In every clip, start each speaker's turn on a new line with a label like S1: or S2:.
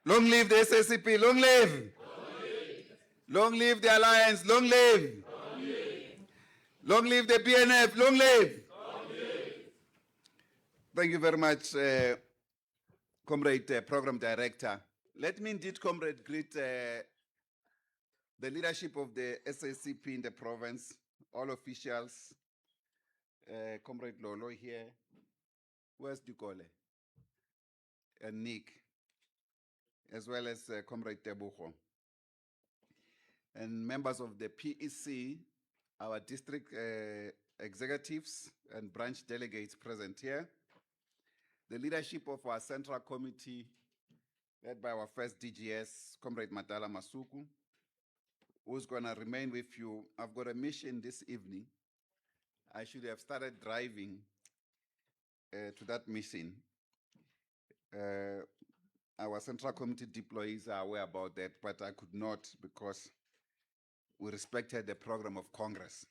S1: Long live the SACP, long live! Long live the Alliance, long live! Long live the BNF, long live! Thank you very much, Comrade Program Director. Let me indeed, Comrade, greet the leadership of the SACP in the province, all officials, Comrade Lolo here. Where's Dukole? And Nick, as well as Comrade Tebucho. And members of the PEC, our district executives and branch delegates present here. The leadership of our central committee, led by our first DGS, Comrade Matala Masuku, who's going to remain with you. I've got a mission this evening. I should have started driving to that mission. Our central committee deployees are aware about that, but I could not because we respected the program of Congress.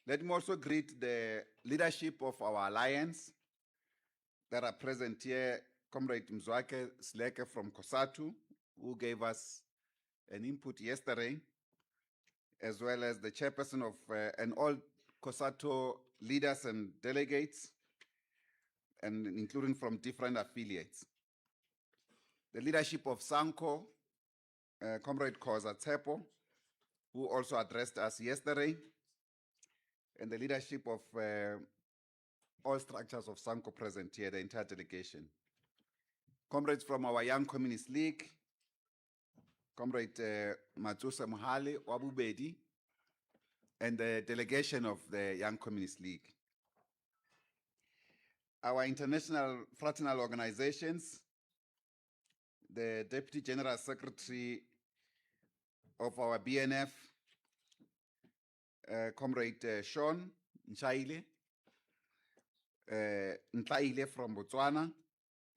S1: Let me also greet the leadership of our alliance that are present here, Comrade Mzwake Sleke from COSATU, who gave us an input yesterday, as well as the chairperson of and all COSATU leaders and delegates, and including from different affiliates. The leadership of SANCO, Comrade Khoza Tsepo, who also addressed us yesterday, and the leadership of all structures of SANCO present here, the entire delegation. Comrades from our Young Communist League, Comrade Matsusa Muhale Wabubedi, and the delegation of the Young Communist League. Our international fraternal organizations, the Deputy General Secretary of our BNF, Comrade Sean Nchaile, Ntaile from Botswana,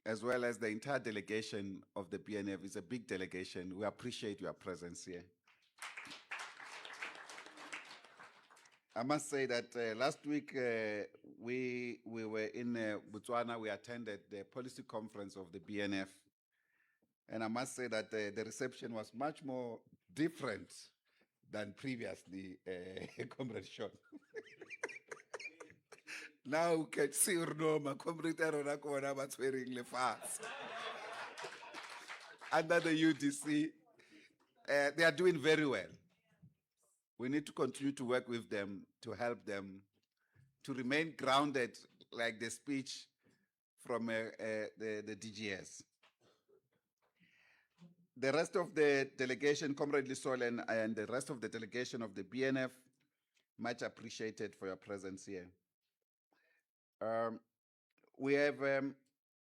S1: as well as the entire delegation of the BNF. It's a big delegation. We appreciate your presence here. I must say that last week we were in Botswana. We attended the policy conference of the BNF. And I must say that the reception was much more different than previously, Comrade Sean. Now we can see Urnoma, Comrade Aronakona, but wearing fast. Under the UDC, they are doing very well. We need to continue to work with them to help them to remain grounded, like the speech from the DGS. The rest of the delegation, Comrade Lisol and the rest of the delegation of the BNF, much appreciated for your presence here. We have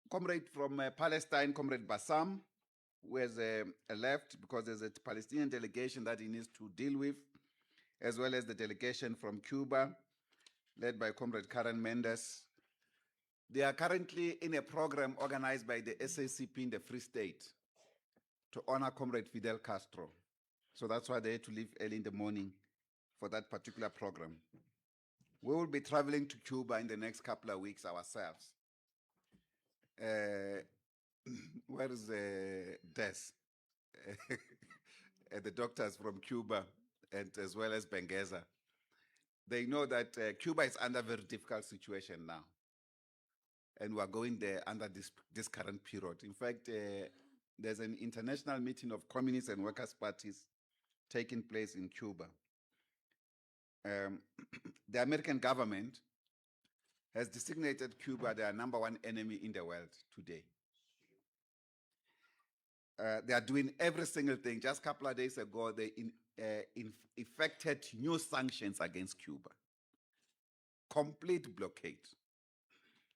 S1: Comrade from Palestine, Comrade Bassam, who has left because there's a Palestinian delegation that he needs to deal with, as well as the delegation from Cuba, led by Comrade Karen Mendes. They are currently in a program organized by the SACP in the Free State to honor Comrade Fidel Castro. So that's why they had to leave early in the morning for that particular program. We will be traveling to Cuba in the next couple of weeks ourselves. Where is Des? The doctors from Cuba, and as well as Benghazi. They know that Cuba is under a very difficult situation now. And we are going there under this current period. In fact, there's an international meeting of communist and workers' parties taking place in Cuba. The American government has designated Cuba their #1 enemy in the world today. They are doing every single thing. Just a couple of days ago, they effected new sanctions against Cuba. Complete blockade.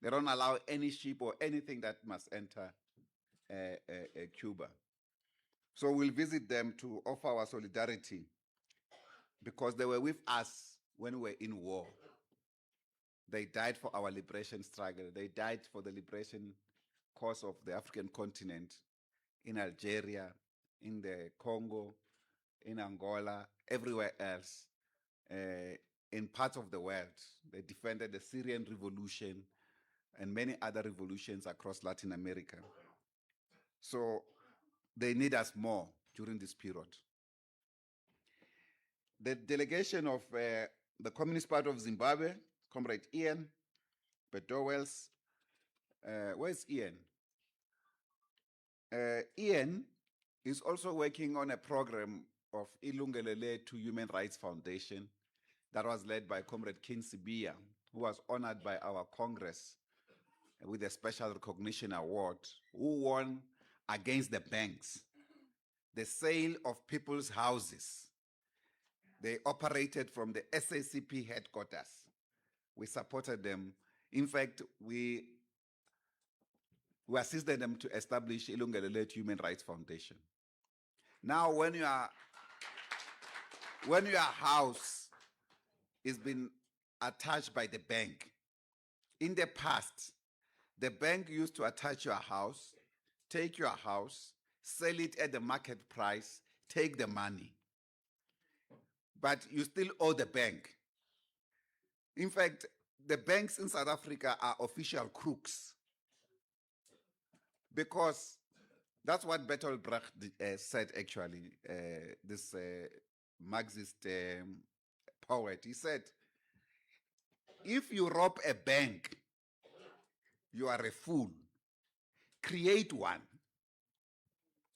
S1: They don't allow any ship or anything that must enter Cuba. So we'll visit them to offer our solidarity because they were with us when we were in war. They died for our liberation struggle. They died for the liberation cause of the African continent in Algeria, in the Congo, in Angola, everywhere else, in parts of the world. They defended the Syrian revolution and many other revolutions across Latin America. So they need us more during this period. The delegation of the Communist Party of Zimbabwe, Comrade Ian Bedowells, where's Ian? Ian is also working on a program of Ilungelele to Human Rights Foundation that was led by Comrade Kinsibia, who was honored by our Congress with a special recognition award, who won against the banks, the sale of people's houses. They operated from the SACP headquarters. We supported them. In fact, we assisted them to establish Ilungelele Human Rights Foundation. Now, when your house is been attached by the bank, in the past, the bank used to attach your house, take your house, sell it at the market price, take the money. But you still owe the bank. In fact, the banks in South Africa are official crooks, because that's what Bertolt Brecht said, actually, this Marxist poet. He said, if you rob a bank, you are a fool. Create one.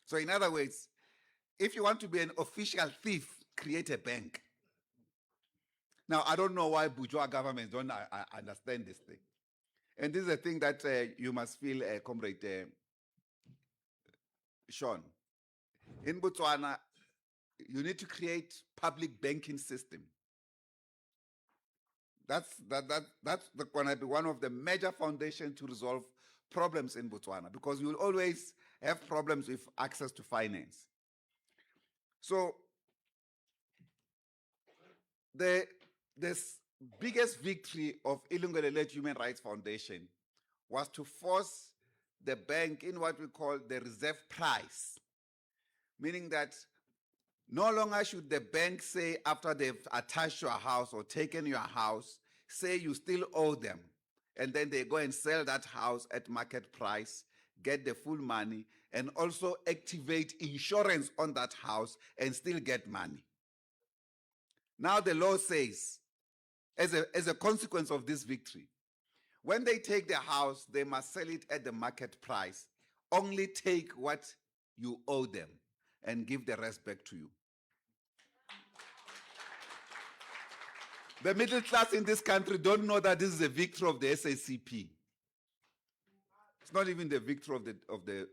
S1: So in other words, if you want to be an official thief, create a bank. Now, I don't know why bourgeois governments don't understand this thing. And this is a thing that you must feel, Comrade Sean. In Botswana, you need to create public banking system. That's going to be one of the major foundations to resolve problems in Botswana, because you will always have problems with access to finance. So the biggest victory of Ilungelele Human Rights Foundation was to force the bank in what we call the reserve price, meaning that no longer should the bank say, after they've attached your house or taken your house, say you still owe them, and then they go and sell that house at market price, get the full money, and also activate insurance on that house and still get money. Now the law says, as a consequence of this victory, when they take the house, they must sell it at the market price. Only take what you owe them and give the rest back to you. The middle class in this country don't know that this is a victory of the SACP. It's not even the victory of the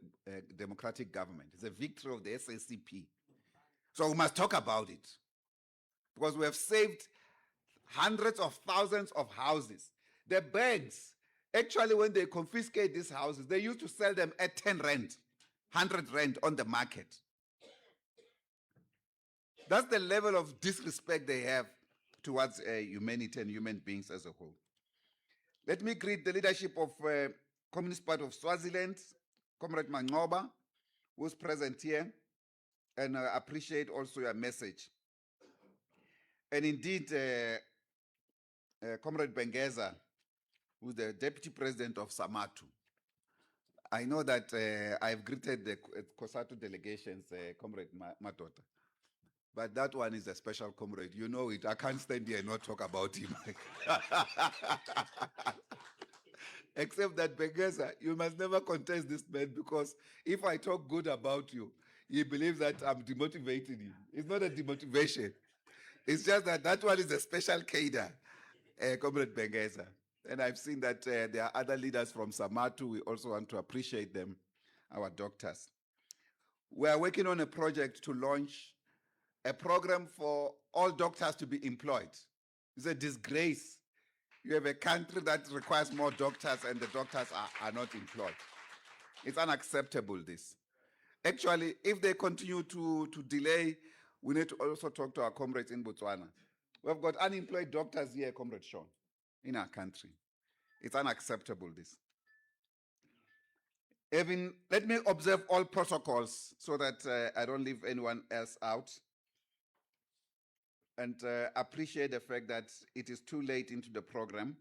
S1: democratic government. It's a victory of the SACP. So we must talk about it, because we have saved hundreds of thousands of houses. The banks, actually, when they confiscate these houses, they used to sell them at 10 rand, 100 rand on the market. That's the level of disrespect they have towards humanity and human beings as a whole. Let me greet the leadership of Communist Party of Swaziland, Comrade Mangoba, who's present here, and I appreciate also your message. And indeed, Comrade Bengeza, who's the Deputy President of Samatu. I know that I've greeted the COSATU delegations, Comrade Matota. But that one is a special comrade. You know it. I can't stand here and not talk about him. Except that, Bengeza, you must never contest this man, because if I talk good about you, he believes that I'm demotivating him. It's not a demotivation. It's just that one is a special cadre, Comrade Bengeza. And I've seen that there are other leaders from Samatu. We also want to appreciate them, our doctors. We are working on a project to launch a program for all doctors to be employed. It's a disgrace. You have a country that requires more doctors and the doctors are not employed. It's unacceptable, this. Actually, if they continue to delay, we need to also talk to our comrades in Botswana. We've got unemployed doctors here, Comrade Sean, in our country. It's unacceptable, this. Let me observe all protocols so that I don't leave anyone else out. And appreciate the fact that it is too late into the program.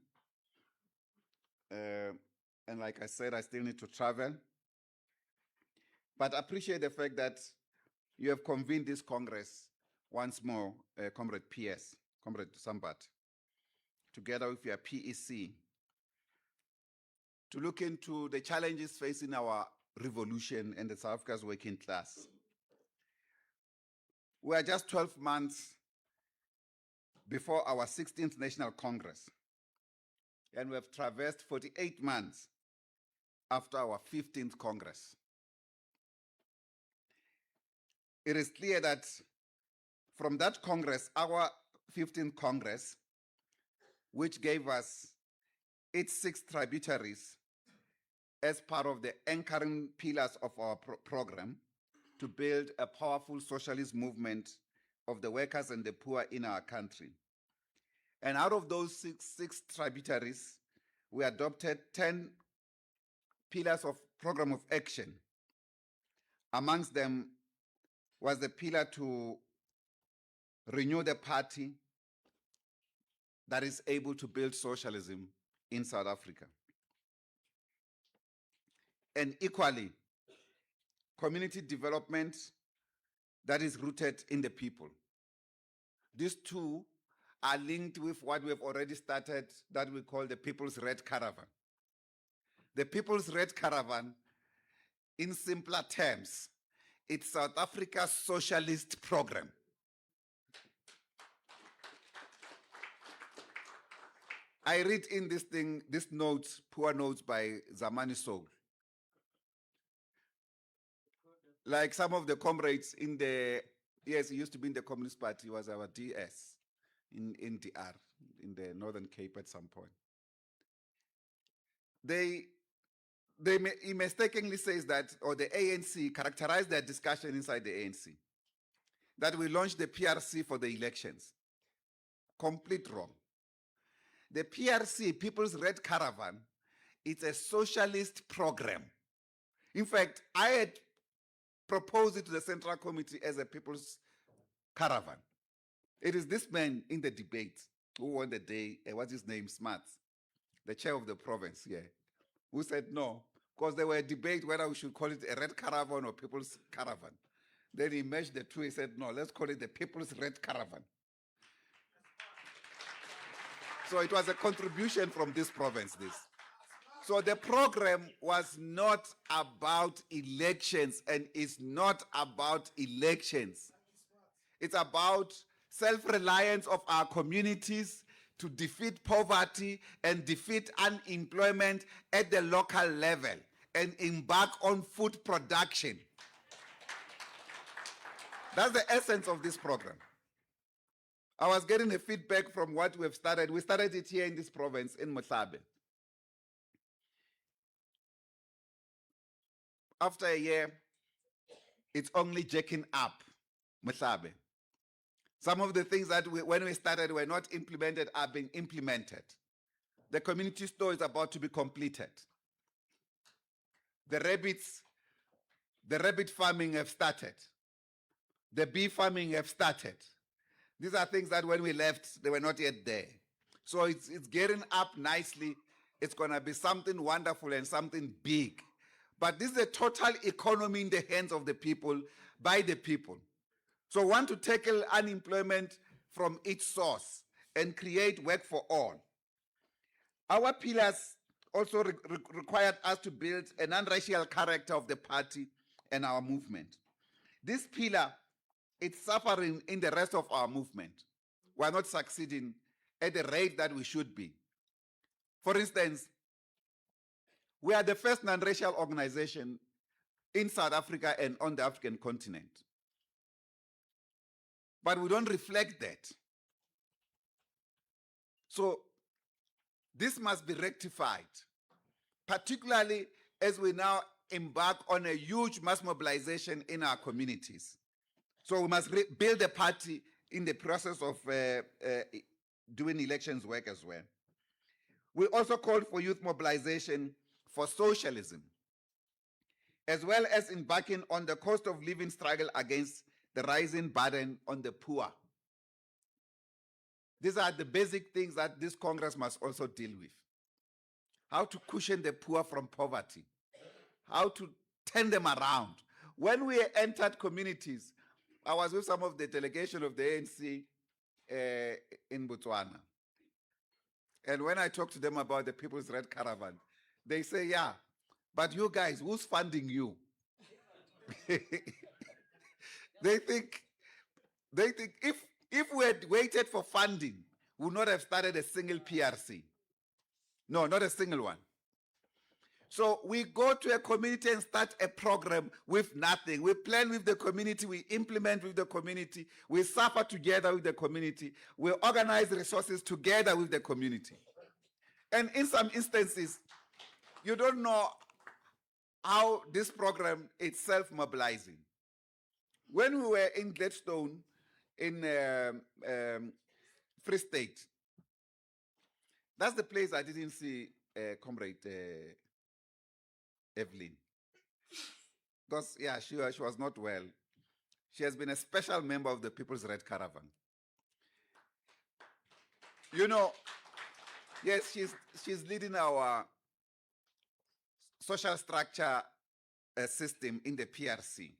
S1: And like I said, I still need to travel. but appreciate the fact that you have convened this Congress once more, Comrade PS, Comrade Sambat, together with your PEC, to look into the challenges facing our revolution and the South Africa's working class. We are just 12 months before our 16th National Congress, and we have traversed 48 months after our 15th Congress. It is clear that from that Congress, our 15th Congress, which gave us its 6 tributaries as part of the anchoring pillars of our program to build a powerful socialist movement of the workers and the poor in our country. And out of those six tributaries, we adopted 10 pillars of program of action. Amongst them was the pillar to renew the party that is able to build socialism in South Africa. And equally, community development that is rooted in the people. These two are linked with what we have already started that we call the People's Red Caravan. The People's Red Caravan, in simpler terms, it's South Africa's socialist program. I read in this notes, poor notes by Zamani Soul. Like some of the comrades in the, yes, he used to be in the Communist Party, was our DS in DR, in the Northern Cape at some point. He mistakenly says that, or the ANC characterized their discussion inside the ANC, that we launched the PRC for the elections. Complete wrong. The PRC, People's Red Caravan, it's a socialist program. In fact, I had proposed it to the Central Committee as a People's Caravan. It is this man in the debate who won the day, what's his name, Smarts, the chair of the province here, who said no, because there were a debate whether we should call it a Red Caravan or People's Caravan. Then he merged the two, he said no, let's call it the People's Red Caravan. So it was a contribution from this province, this. So the program was not about elections and is not about elections. It's about self-reliance of our communities to defeat poverty and defeat unemployment at the local level and embark on food production. That's the essence of this program. I was getting a feedback from what we've started. We started it here in this province, in Motlabe. After a year, it's only jacking up Motlabe. Some of the things that when we started were not implemented are being implemented. The community store is about to be completed. The rabbit farming have started. The bee farming have started. These are things that when we left, they were not yet there. So it's getting up nicely. It's going to be something wonderful and something big. But this is a total economy in the hands of the people, by the people. So we want to tackle unemployment from its source and create work for all. Our pillars also required us to build a non-racial character of the party and our movement. This pillar, it's suffering in the rest of our movement. We are not succeeding at the rate that we should be. For instance, we are the first non-racial organization in South Africa and on the African continent. But we don't reflect that. So this must be rectified, particularly as we now embark on a huge mass mobilization in our communities. So we must build a party in the process of doing elections work as well. We also called for youth mobilization for socialism, as well as embarking on the cost of living struggle against the rising burden on the poor. These are the basic things that this Congress must also deal with. How to cushion the poor from poverty, how to turn them around. When we entered communities, I was with some of the delegation of the ANC in Botswana. And when I talk to them about the People's Red Caravan, they say, yeah, but you guys, who's funding you? They think if we had waited for funding, we would not have started a single PRC. No, not a single one. So we go to a community and start a program with nothing. We plan with the community, we implement with the community, we suffer together with the community, we organize resources together with the community. And in some instances, you don't know how this program is self-mobilizing. When we were in Gladstone, in Free State, that's the place I didn't see Comrade Evelyn. Because, yeah, she was not well. She has been a special member of the People's Red Caravan. You know, yes, she's leading our social structure system in the PRC.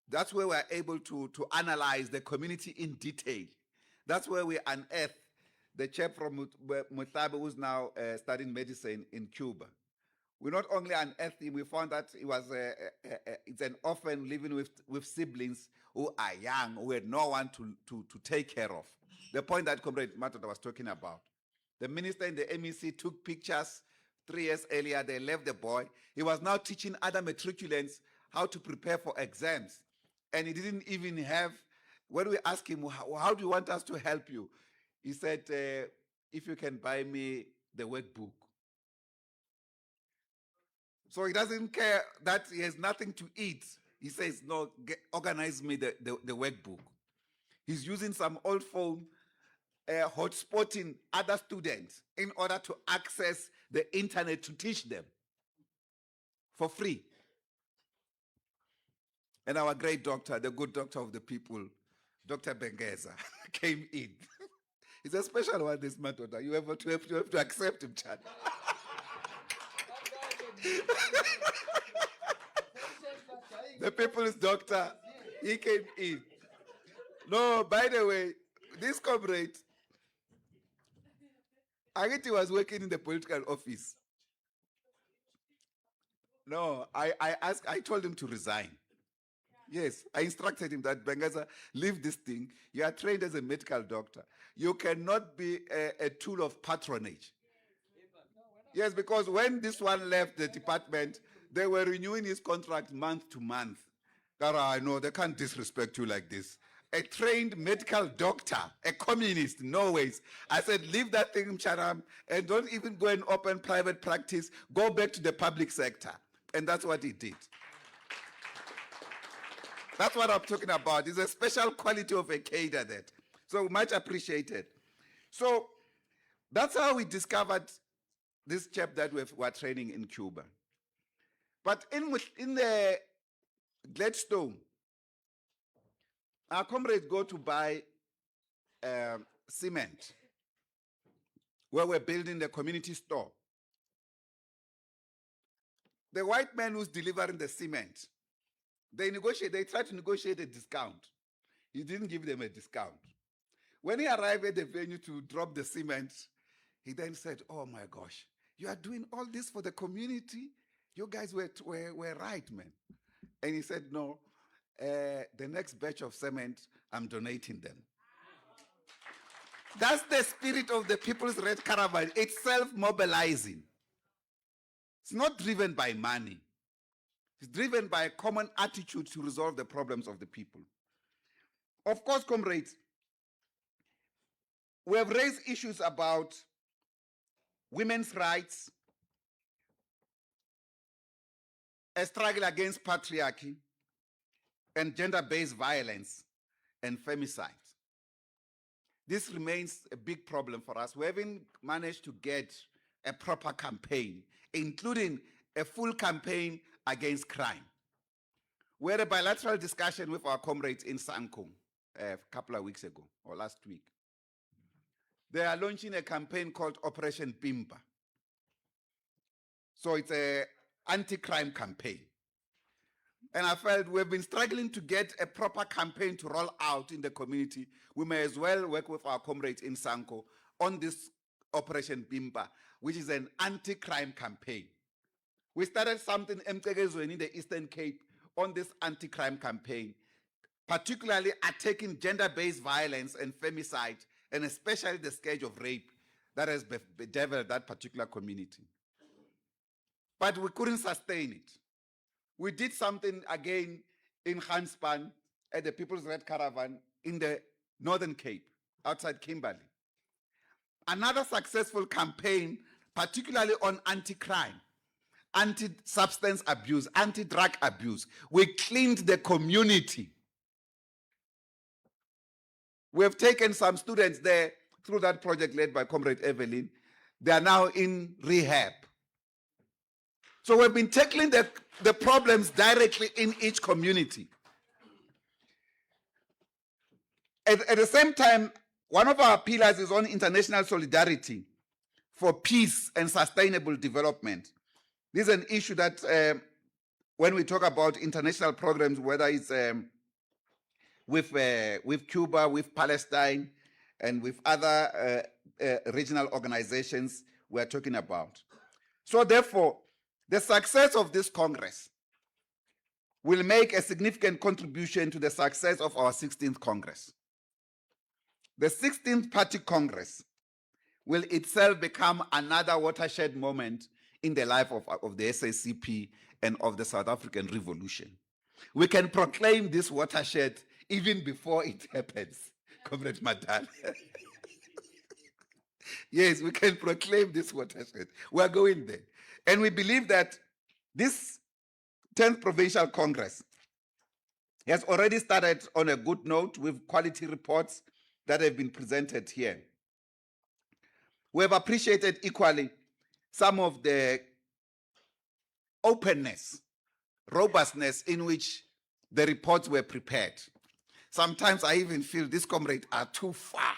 S1: That's where we're able to analyze the community in detail. That's where we unearth the chap from Mutlabe, who's now studying medicine in Cuba. We not only unearthed him, we found that he was it's an orphan living with siblings who are young, who had no one to take care of. The point that Comrade Matoda was talking about. The minister in the MEC took pictures 3 years earlier. They left the boy. He was now teaching other matriculants how to prepare for exams. And he didn't even have, when we asked him, how do you want us to help you? He said, if you can buy me the workbook. So he doesn't care that he has nothing to eat. He says, no, organize me the workbook. He's using some old phone, hotspotting other students in order to access the internet to teach them for free. And our great doctor, the good doctor of the people, Dr. Bengeza, came in. He's a special one, this Matoda. You have to accept him, Chad. The people's doctor, he came in. No, by the way, this comrade, I think he was working in the political office. No, I told him to resign. Yes, I instructed him that, Bengeza, leave this thing. You are trained as a medical doctor. You cannot be a tool of patronage. Yes, because when this one left the department, they were renewing his contract month to month. I know they can't disrespect you like this. A trained medical doctor, a communist, no ways. I said, leave that thing, Charam, and don't even go and open private practice. Go back to the public sector. And that's what he did. That's what I'm talking about. It's a special quality of a cadre that. So much appreciated. So that's how we discovered this chap that we were training in Cuba. But in the Gladstone, our comrades go to buy cement, where we're building the community store. The white man who's delivering the cement, they try to negotiate a discount. He didn't give them a discount. When he arrived at the venue to drop the cement, he then said, oh my gosh, you are doing all this for the community? You guys were right, man. And he said, no, the next batch of cement, I'm donating them. That's the spirit of the People's Red Caravan. It's self-mobilizing. It's not driven by money. It's driven by a common attitude to resolve the problems of the people. Of course, comrades, we have raised issues about women's rights, a struggle against patriarchy, and gender-based violence and femicide. This remains a big problem for us. We haven't managed to get a proper campaign, including a full campaign against crime. We had a bilateral discussion with our comrades in Sankong a couple of weeks ago, or last week. They are launching a campaign called Operation Pimpa. So it's an anti-crime campaign. And I felt we've been struggling to get a proper campaign to roll out in the community. We may as well work with our comrades in Sanko on this Operation Bimba, which is an anti-crime campaign. We started something in the Eastern Cape on this anti-crime campaign, particularly attacking gender-based violence and femicide, and especially the scourge of rape that has bedeviled that particular community. But we couldn't sustain it. We did something again in Ganspan at the People's Red Caravan in the Northern Cape, outside Kimberley. Another successful campaign, particularly on anti-crime, anti-substance abuse, anti-drug abuse. We cleaned the community. We have taken some students there through that project led by Comrade Evelyn. They are now in rehab. So we've been tackling the problems directly in each community. At the same time, one of our pillars is on international solidarity for peace and sustainable development. This is an issue that when we talk about international programs, whether it's with Cuba, with Palestine, and with other regional organizations we're talking about. So therefore, the success of this Congress will make a significant contribution to the success of our 16th Congress. The 16th Party Congress will itself become another watershed moment in the life of the SACP and of the South African Revolution. We can proclaim this watershed even before it happens, Comrade Madal. Yes, we can proclaim this watershed. We are going there. And we believe that this 10th Provincial Congress has already started on a good note with quality reports that have been presented here. We have appreciated equally some of the openness, robustness in which the reports were prepared. Sometimes I even feel these comrades are too far,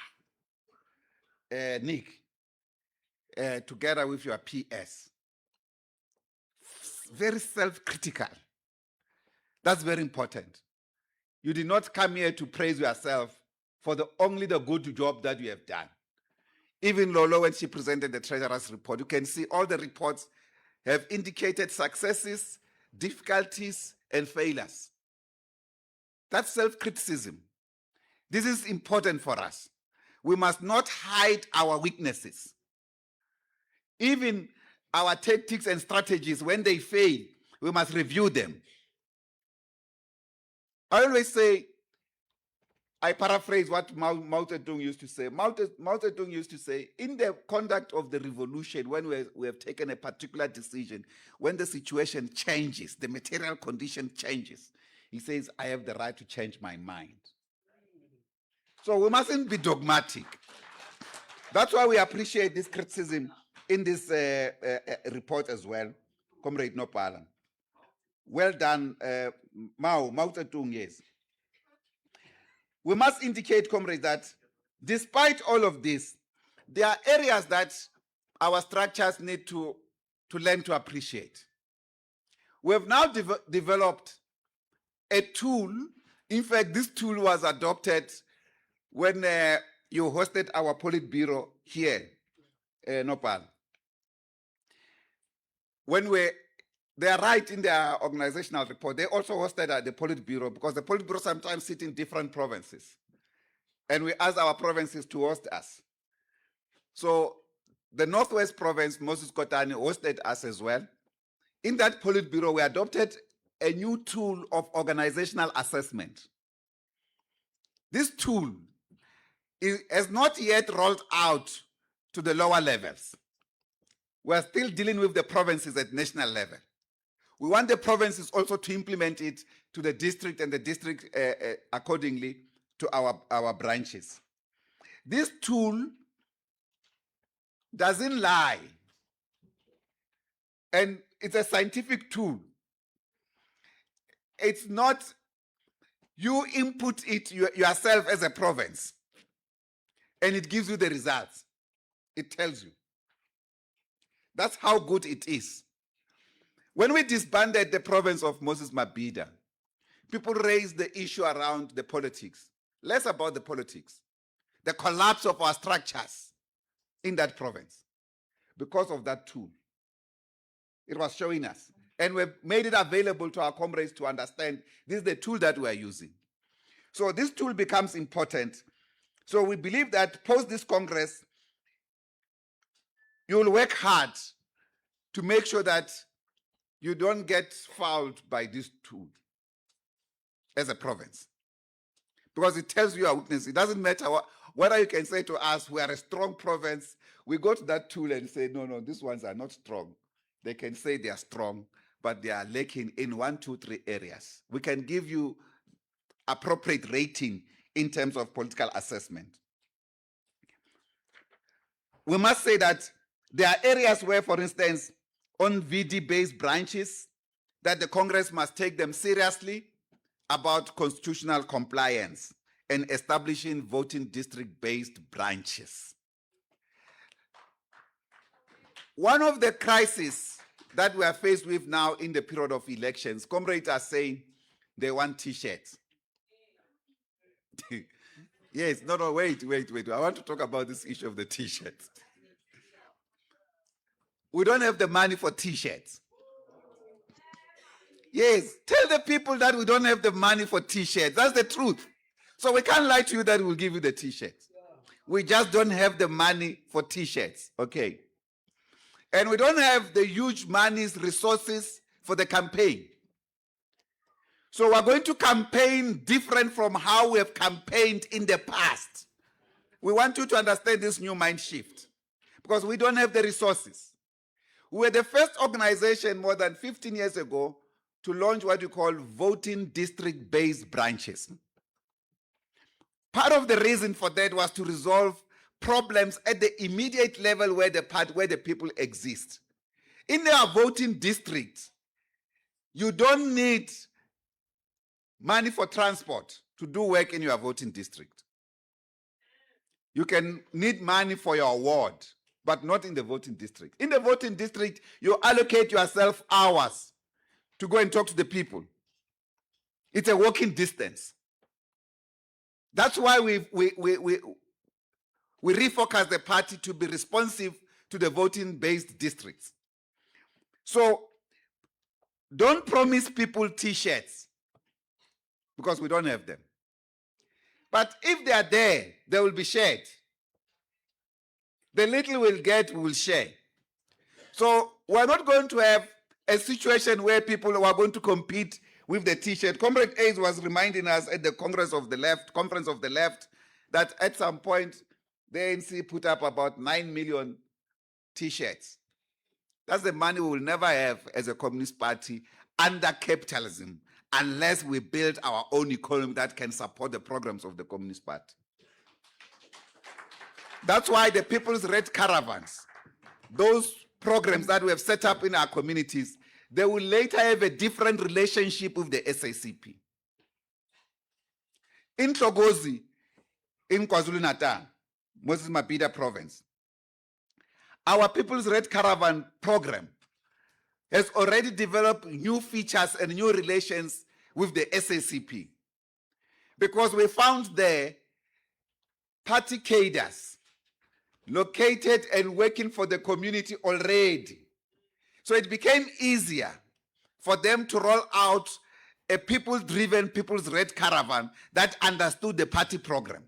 S1: Nick, together with your PS. Very self-critical. That's very important. You did not come here to praise yourself for only the good job that you have done. Even Lolo, when she presented the Treasurer's report, you can see all the reports have indicated successes, difficulties, and failures. That's self-criticism. This is important for us. We must not hide our weaknesses. Even our tactics and strategies, when they fail, we must review them. I always say, I paraphrase what Mao Zedong used to say. Mao Zedong used to say, in the conduct of the revolution, when we have taken a particular decision, when the situation changes, the material condition changes, he says, I have the right to change my mind. So we mustn't be dogmatic. That's why we appreciate this criticism in this report as well, Comrade Nopala. Well done, Mao Zedong, yes. We must indicate, comrades, that despite all of this, there are areas that our structures need to learn to appreciate. We have now developed a tool. In fact, this tool was adopted when you hosted our Politburo here, Nopal. When they are right in their organizational report, they also hosted at the Politburo, because the Politburo sometimes sit in different provinces. And we ask our provinces to host us. So the Northwest Province, Moses Kotane, hosted us as well. In that Politburo, we adopted a new tool of organizational assessment. This tool has not yet rolled out to the lower levels. We're still dealing with the provinces at national level. We want the provinces also to implement it to the district, and the district accordingly to our branches. This tool doesn't lie, and it's a scientific tool. It's not, you input it yourself as a province, and it gives you the results. It tells you. That's how good it is. When we disbanded the province of Moses Mabhida, people raise the issue around the politics, less about the politics, the collapse of our structures in that province because of that tool. It was showing us. And we've made it available to our comrades to understand this is the tool that we are using. So this tool becomes important. So we believe that post this Congress, you will work hard to make sure that you don't get fouled by this tool as a province. Because it tells you our weakness. It doesn't matter whether you can say to us, we are a strong province. We go to that tool and say, no, these ones are not strong. They can say they are strong, but they are lacking in 1, 2, 3 areas. We can give you appropriate rating in terms of political assessment. We must say that there are areas where, for instance, on VD-based branches, that the Congress must take them seriously about constitutional compliance and establishing voting district-based branches. One of the crises that we are faced with now in the period of elections, comrades are saying they want T-shirts. Yes, no, wait. I want to talk about this issue of the T-shirts. We don't have the money for T-shirts. Yes, tell the people that we don't have the money for T-shirts. That's the truth. So we can't lie to you that we'll give you the T-shirts. We just don't have the money for T-shirts, okay? And we don't have the huge monies, resources for the campaign. So we're going to campaign different from how we have campaigned in the past. We want you to understand this new mind shift because we don't have the resources. We were the first organization more than 15 years ago to launch what we call voting district-based branches. Part of the reason for that was to resolve problems at the immediate level where the people exist. In our voting district, you don't need money for transport to do work in your voting district. You can need money for your ward, but not in the voting district. In the voting district, you allocate yourself hours to go and talk to the people. It's a walking distance. That's why we refocus the party to be responsive to the voting-based districts. So don't promise people T-shirts because we don't have them. But if they are there, they will be shared. The little we'll get, we will share. So we're not going to have a situation where people are going to compete with the T-shirt. Comrade Ace was reminding us at the Conference of the Left, that at some point, the ANC put up about 9 million T-shirts. That's the money we will never have as a Communist Party under capitalism unless we build our own economy that can support the programs of the Communist Party. That's why the People's Red Caravans, those programs that we have set up in our communities, they will later have a different relationship with the SACP. In Thokozi, in KwaZulu-Natal, Moses Mabhida province, our People's Red Caravan program has already developed new features and new relations with the SACP because we found there party cadres located and working for the community already. So it became easier for them to roll out a people-driven People's Red Caravan that understood the party program.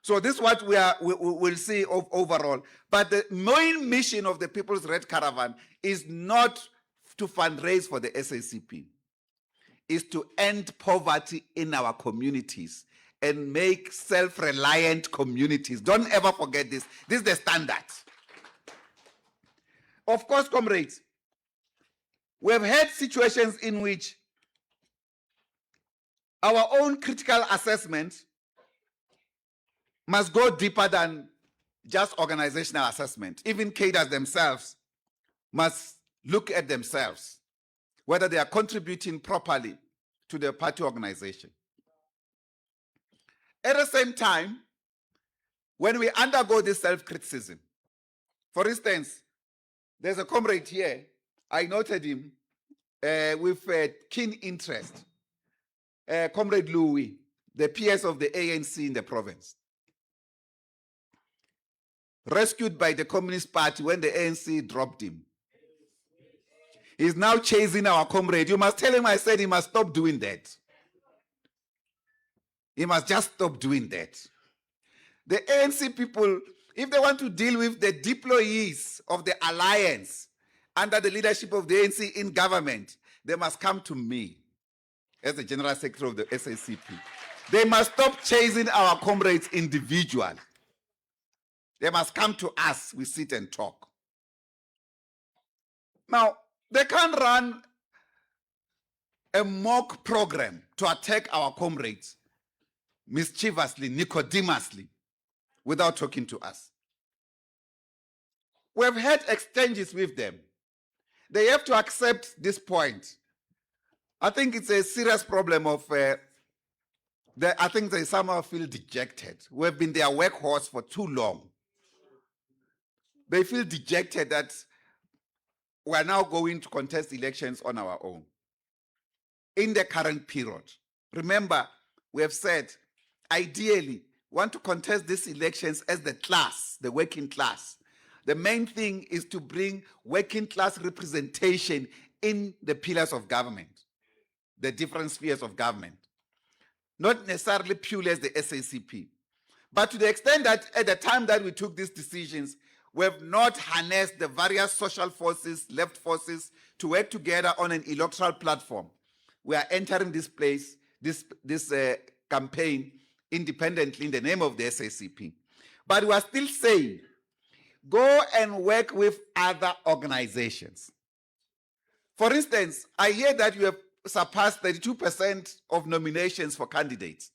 S1: So this is what we will see overall. But the main mission of the People's Red Caravan is not to fundraise for the SACP. It's to end poverty in our communities and make self-reliant communities. Don't ever forget this. This is the standard. Of course, comrades, we have had situations in which our own critical assessment must go deeper than just organizational assessment. Even cadres themselves must look at themselves, whether they are contributing properly to their party organization. At the same time, when we undergo this self-criticism, for instance, there's a comrade here, I noted him, with keen interest Comrade Louis, the PS of the ANC in the province, rescued by the Communist Party when the ANC dropped him. He's now chasing our comrade. You must tell him I said he must stop doing that. He must just stop doing that. The ANC people, if they want to deal with the deployees of the alliance under the leadership of the ANC in government, they must come to me as the General Secretary of the SACP. They must stop chasing our comrades individually. They must come to us, we sit and talk. Now, they can't run a mock program to attack our comrades mischievously, Nicodemously, without talking to us. We've had exchanges with them. They have to accept this point. I think it's a serious problem of, I think they somehow feel dejected. We've been their workhorse for too long. They feel dejected that we're now going to contest elections on our own in the current period. Remember, we have said, ideally, want to contest these elections as the class, the working class. The main thing is to bring working class representation in the pillars of government, the different spheres of government. Not necessarily purely as the SACP. But to the extent that at the time that we took these decisions, we have not harnessed the various social forces, left forces, to work together on an electoral platform. We are entering this place, this campaign independently in the name of the SACP. But we are still saying, go and work with other organizations. For instance, I hear that you have surpassed 32% of nominations for candidates.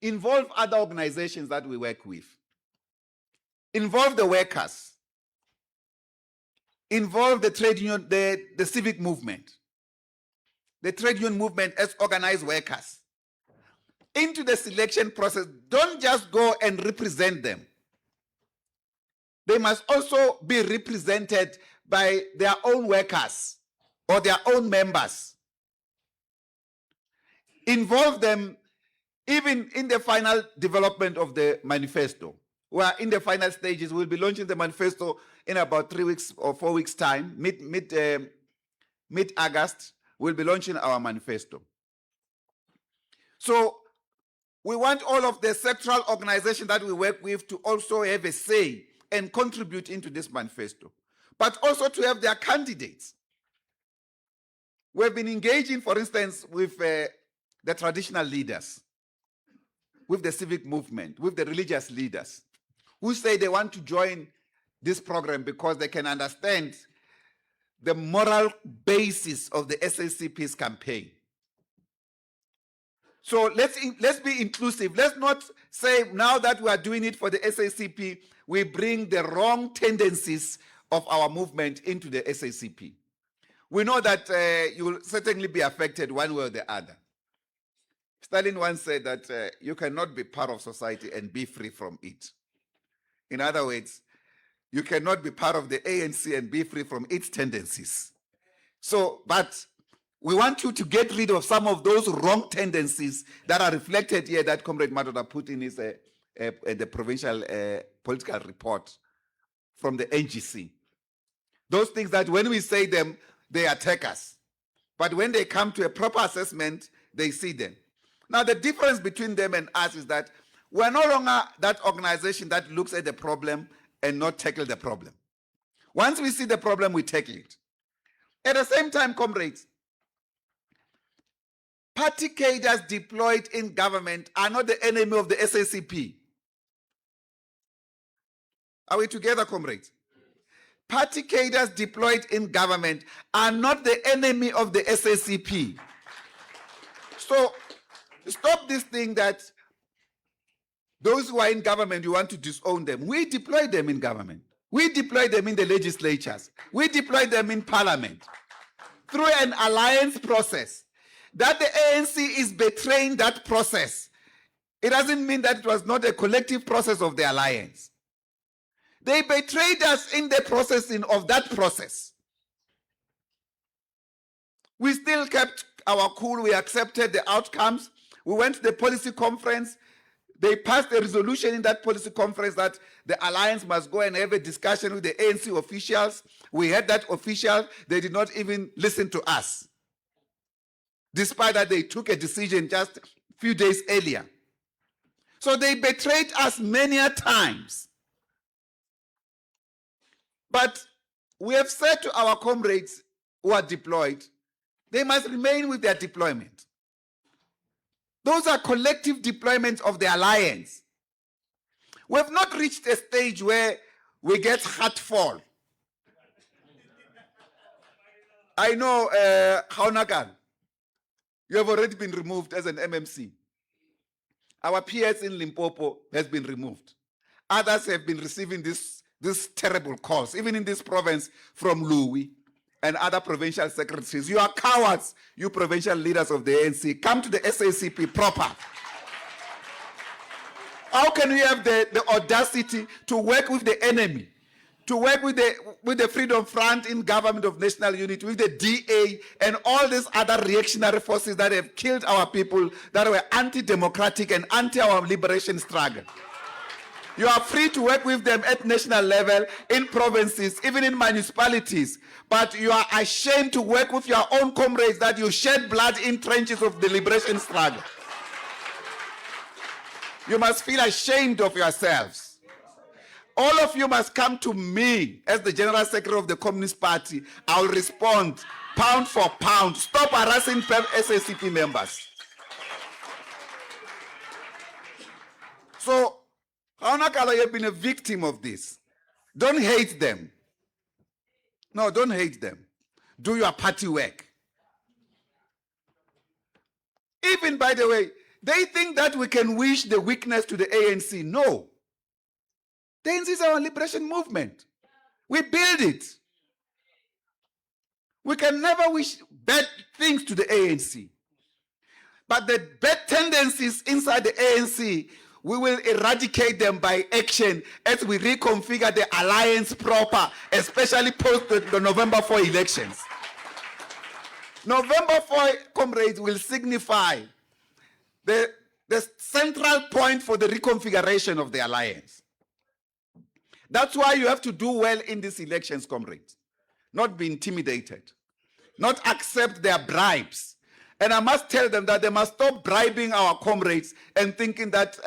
S1: Involve other organizations that we work with. Involve the workers. Involve the trade union, the civic movement. The trade union movement as organized workers. Into the selection process, don't just go and represent them. They must also be represented by their own workers or their own members. Involve them even in the final development of the manifesto. We are in the final stages. We'll be launching the manifesto in about 3 weeks or 4 weeks' time. Mid-August, we'll be launching our manifesto. So we want all of the sectoral organizations that we work with to also have a say and contribute into this manifesto, but also to have their candidates. We've been engaging, for instance, with the traditional leaders, with the civic movement, with the religious leaders, who say they want to join this program because they can understand the moral basis of the SACP's campaign. So let's be inclusive. Let's not say now that we are doing it for the SACP, we bring the wrong tendencies of our movement into the SACP. We know that you will certainly be affected one way or the other. Stalin once said that you cannot be part of society and be free from it. In other words, you cannot be part of the ANC and be free from its tendencies. So, but we want you to get rid of some of those wrong tendencies that are reflected here that Comrade Madoda put in his the provincial political report from the NGC. Those things that when we say them, they attack us. But when they come to a proper assessment, they see them. Now, the difference between them and us is that we're no longer that organization that looks at the problem and not tackle the problem. Once we see the problem, we tackle it. At the same time, comrades, party cadres deployed in government are not the enemy of the SACP. Are we together, comrades? Party cadres deployed in government are not the enemy of the SACP. So stop this thing that those who are in government, you want to disown them. We deploy them in government. We deploy them in the legislatures. We deploy them in parliament through an alliance process. That the ANC is betraying that process, it doesn't mean that it was not a collective process of the alliance. They betrayed us in the processing of that process. We still kept our cool. We accepted the outcomes. We went to the policy conference. They passed a resolution in that policy conference that the alliance must go and have a discussion with the ANC officials. We had that official. They did not even listen to us, despite that they took a decision just a few days earlier. So they betrayed us many a times. But we have said to our comrades who are deployed, they must remain with their deployment. Those are collective deployments of the alliance. We have not reached a stage where we get heartful. I know, Khaunakan, you have already been removed as an MMC. Our PS in Limpopo has been removed. Others have been receiving this terrible calls, even in this province from Louis and other provincial secretaries. You are cowards, you provincial leaders of the ANC. Come to the SACP proper. How can we have the audacity to work with the enemy, to work with the Freedom Front in Government of National Unity, with the DA and all these other reactionary forces that have killed our people, that were anti-democratic and anti our liberation struggle? You are free to work with them at national level, in provinces, even in municipalities. But you are ashamed to work with your own comrades that you shed blood in trenches of the liberation struggle. You must feel ashamed of yourselves. All of you must come to me as the General Secretary of the Communist Party. I will respond pound for pound. Stop harassing SACP members. So, Khaunakan, you have been a victim of this. Don't hate them. No, don't hate them. Do your party work. Even, by the way, they think that we can wish the weakness to the ANC. No. The ANC is our liberation movement. We build it. We can never wish bad things to the ANC. But the bad tendencies inside the ANC, we will eradicate them by action as we reconfigure the alliance proper, especially post the November 4 elections. November 4, comrades, will signify the central point for the reconfiguration of the alliance. That's why you have to do well in these elections, comrades. Not be intimidated. Not accept their bribes. And I must tell them that they must stop bribing our comrades and thinking that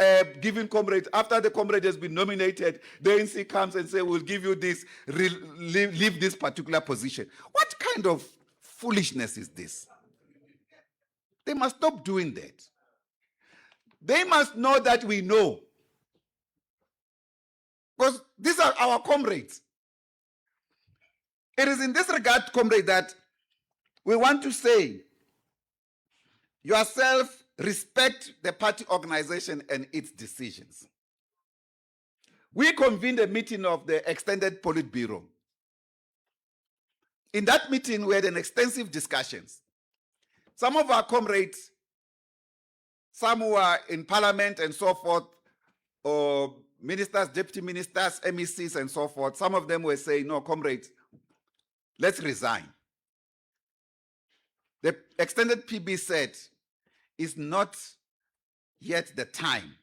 S1: giving comrades, after the comrade has been nominated, the ANC comes and says, we'll give you this, leave this particular position. What kind of foolishness is this? They must stop doing that. They must know that we know. Because these are our comrades. It is in this regard, comrade, that we want to say, yourself respect the party organization and its decisions. We convened a meeting of the extended Politburo. In that meeting, we had an extensive discussions. Some of our comrades, some who are in parliament and so forth, or ministers, deputy ministers, MECs and so forth, some of them were saying, no, comrades, let's resign. The extended PB said, it's not yet the time.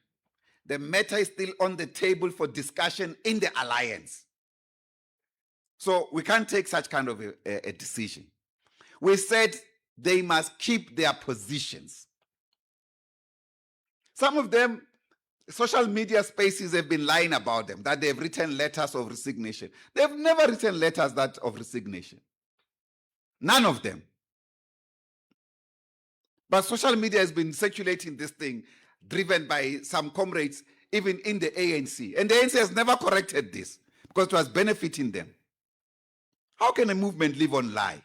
S1: The matter is still on the table for discussion in the alliance. So we can't take such kind of a decision. We said they must keep their positions. Some of them, social media spaces have been lying about them, that they've written letters of resignation. They've never written letters of resignation. None of them. But social media has been circulating this thing, driven by some comrades, even in the ANC. And the ANC has never corrected this, because it was benefiting them. How can a movement live on lie?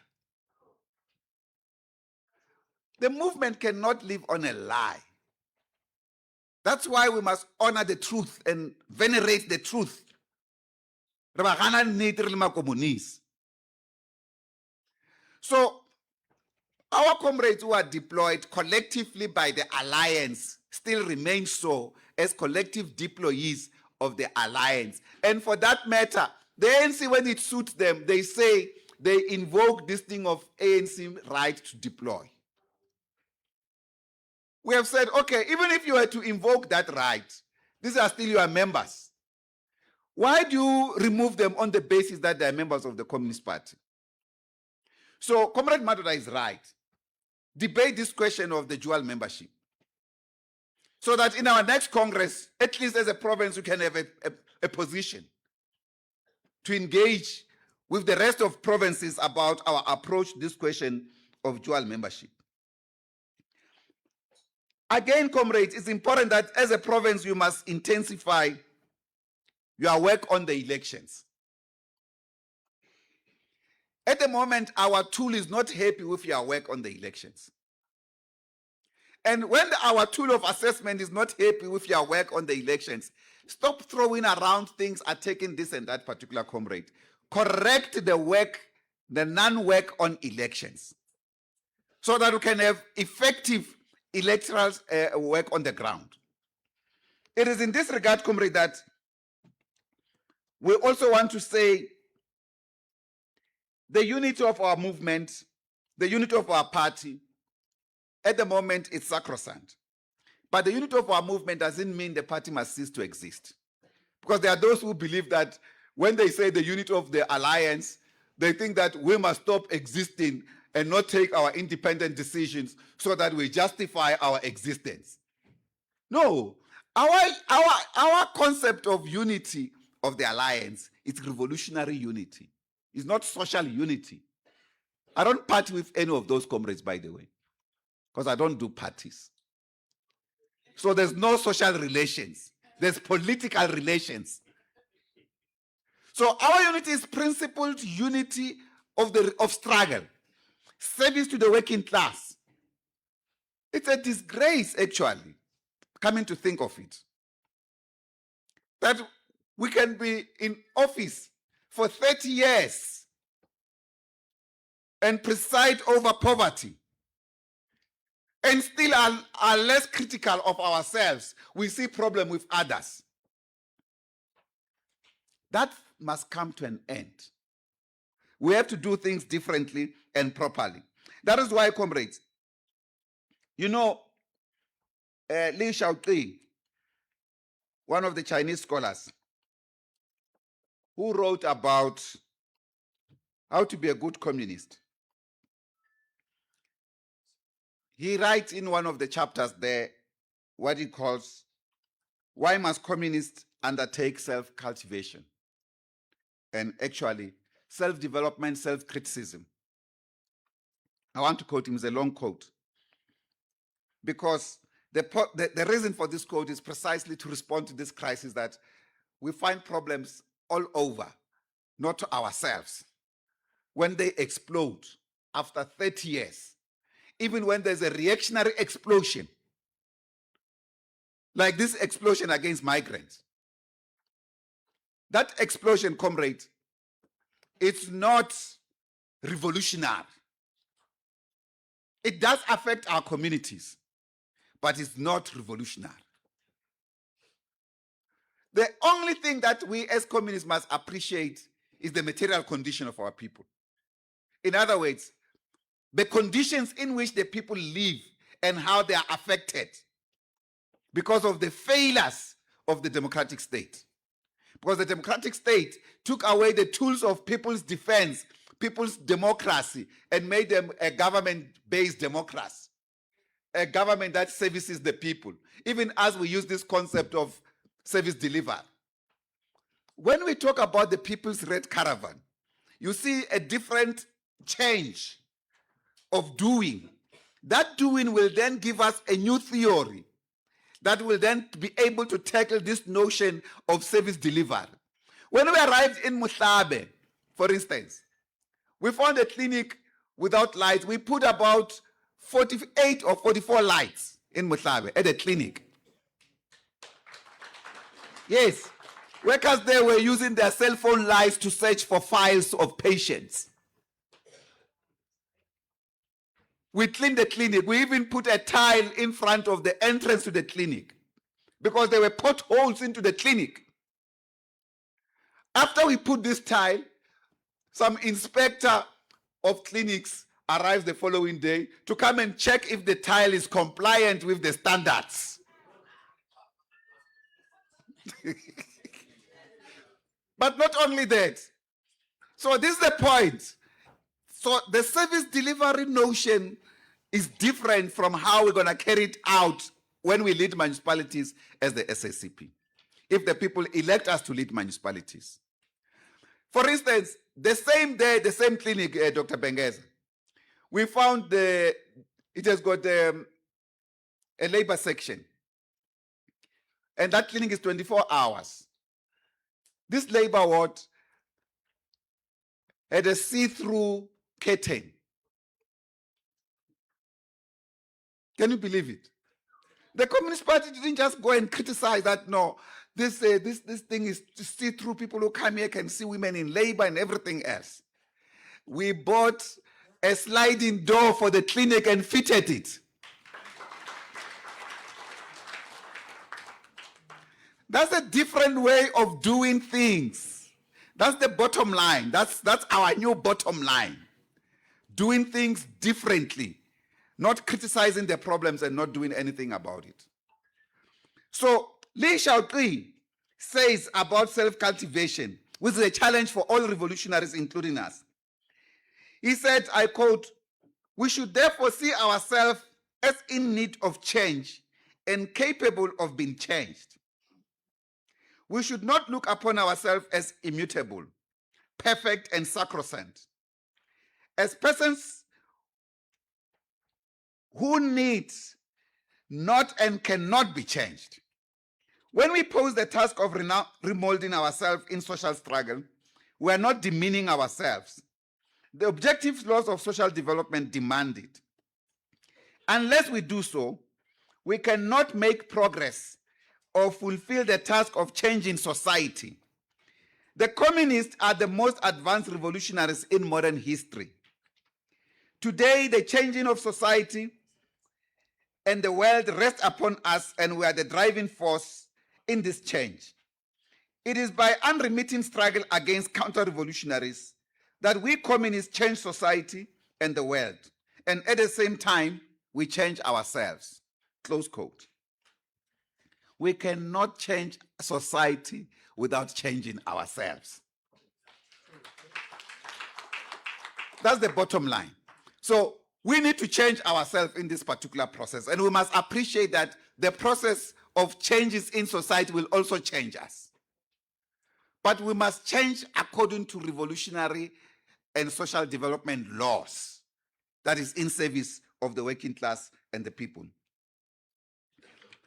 S1: The movement cannot live on a lie. That's why we must honor the truth and venerate the truth. So, our comrades who are deployed collectively by the alliance still remain so as collective deployees of the alliance. And for that matter, the ANC, when it suits them, they say, they invoke this thing of ANC right to deploy. We have said, okay, even if you were to invoke that right, these are still your members. Why do you remove them on the basis that they are members of the Communist Party? So Comrade Madoda is right. Debate this question of the dual membership, so that in our next Congress, at least as a province, we can have a position to engage with the rest of provinces about our approach to this question of dual membership. Again, comrades, it's important that as a province, you must intensify your work on the elections. At the moment, our tool is not happy with your work on the elections. And when our tool of assessment is not happy with your work on the elections, stop throwing around things, attacking this and that particular comrade. Correct the work, the non-work on elections, so that we can have effective electoral work on the ground. It is in this regard, comrade, that we also want to say the unity of our movement, the unity of our party, at the moment it's sacrosanct. But the unity of our movement doesn't mean the party must cease to exist. Because there are those who believe that when they say the unity of the alliance, they think that we must stop existing and not take our independent decisions so that we justify our existence. No, our concept of unity of the alliance is revolutionary unity. It's not social unity. I don't party with any of those comrades, by the way, because I don't do parties. So there's no social relations. There's political relations. So our unity is principled unity of struggle, service to the working class. It's a disgrace, actually, coming to think of it, that we can be in office for 30 years and preside over poverty and still are less critical of ourselves. We see problem with others. That must come to an end. We have to do things differently and properly. That is why, comrades, you know, Li Shaoqi, one of the Chinese scholars, who wrote about how to be a good communist. He writes in one of the chapters there what he calls, why must communists undertake self-cultivation? And actually, self-development, self-criticism. I want to quote him, it's a long quote. Because the reason for this quote is precisely to respond to this crisis that we find problems all over, not to ourselves. When they explode after 30 years, even when there's a reactionary explosion, like this explosion against migrants, that explosion, comrade, it's not revolutionary. It does affect our communities, but it's not revolutionary. The only thing that we as communists must appreciate is the material condition of our people. In other words, the conditions in which the people live and how they are affected because of the failures of the democratic state. Because the democratic state took away the tools of people's defense, people's democracy, and made them a government-based democracy, a government that services the people, even as we use this concept of service delivery. When we talk about the People's Red Caravan, you see a different change of doing. That doing will then give us a new theory that will then be able to tackle this notion of service delivery. When we arrived in Mutlabe, for instance, we found a clinic without lights. We put about 48 or 44 lights in Mutlabe at the clinic. Yes, workers there were using their cell phone lights to search for files of patients. We cleaned the clinic. We even put a tile in front of the entrance to the clinic because there were potholes into the clinic. After we put this tile, some inspector of clinics arrives the following day to come and check if the tile is compliant with the standards. But not only that. So this is the point. So the service delivery notion is different from how we're going to carry it out when we lead municipalities as the SACP, if the people elect us to lead municipalities. For instance, the same day, the same clinic, Dr. Bengeza, we found it has got a labor section. And that clinic is 24 hours. This labor ward had a see-through curtain. Can you believe it? The Communist Party didn't just go and criticize that, no, this thing is to see through. People who come here can see women in labor and everything else. We bought a sliding door for the clinic and fitted it. That's a different way of doing things. That's the bottom line. That's our new bottom line. Doing things differently, not criticizing the problems and not doing anything about it. So Li Xiaoqi says about self-cultivation, which is a challenge for all revolutionaries, including us. He said, I quote, "We should therefore see ourselves as in need of change and capable of being changed. We should not look upon ourselves as immutable, perfect, and sacrosanct. As persons who need not and cannot be changed. When we pose the task of remolding ourselves in social struggle, we are not demeaning ourselves. The objective laws of social development demand it. Unless we do so, we cannot make progress or fulfill the task of changing society. The communists are the most advanced revolutionaries in modern history. Today, the changing of society and the world rests upon us, and we are the driving force in this change. It is by unremitting struggle against counter-revolutionaries that we communists change society and the world, and at the same time, we change ourselves." Close quote. We cannot change society without changing ourselves. That's the bottom line. So we need to change ourselves in this particular process, and we must appreciate that the process of changes in society will also change us. But we must change according to revolutionary and social development laws that is in service of the working class and the people.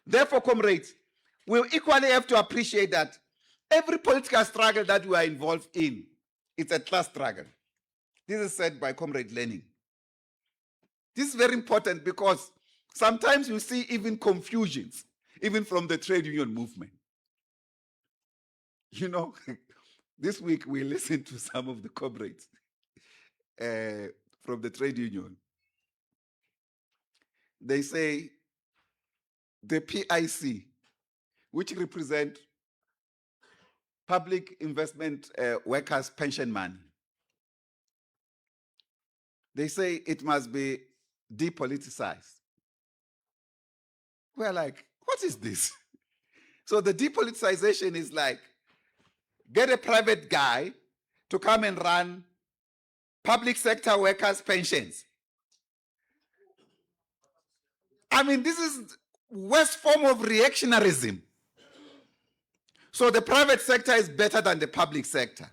S1: Therefore, comrades, we equally have to appreciate that every political struggle that we are involved in, it's a class struggle. This is said by Comrade Lenin. This is very important because sometimes you see even confusions, even from the trade union movement. You know, this week we listened to some of the comrades from the trade union. They say the PIC, which represent public investment workers' pension money, they say it must be depoliticized. We're like, what is this? So the depoliticization is like, get a private guy to come and run public sector workers' pensions. I mean, this is worst form of reactionarism. So the private sector is better than the public sector.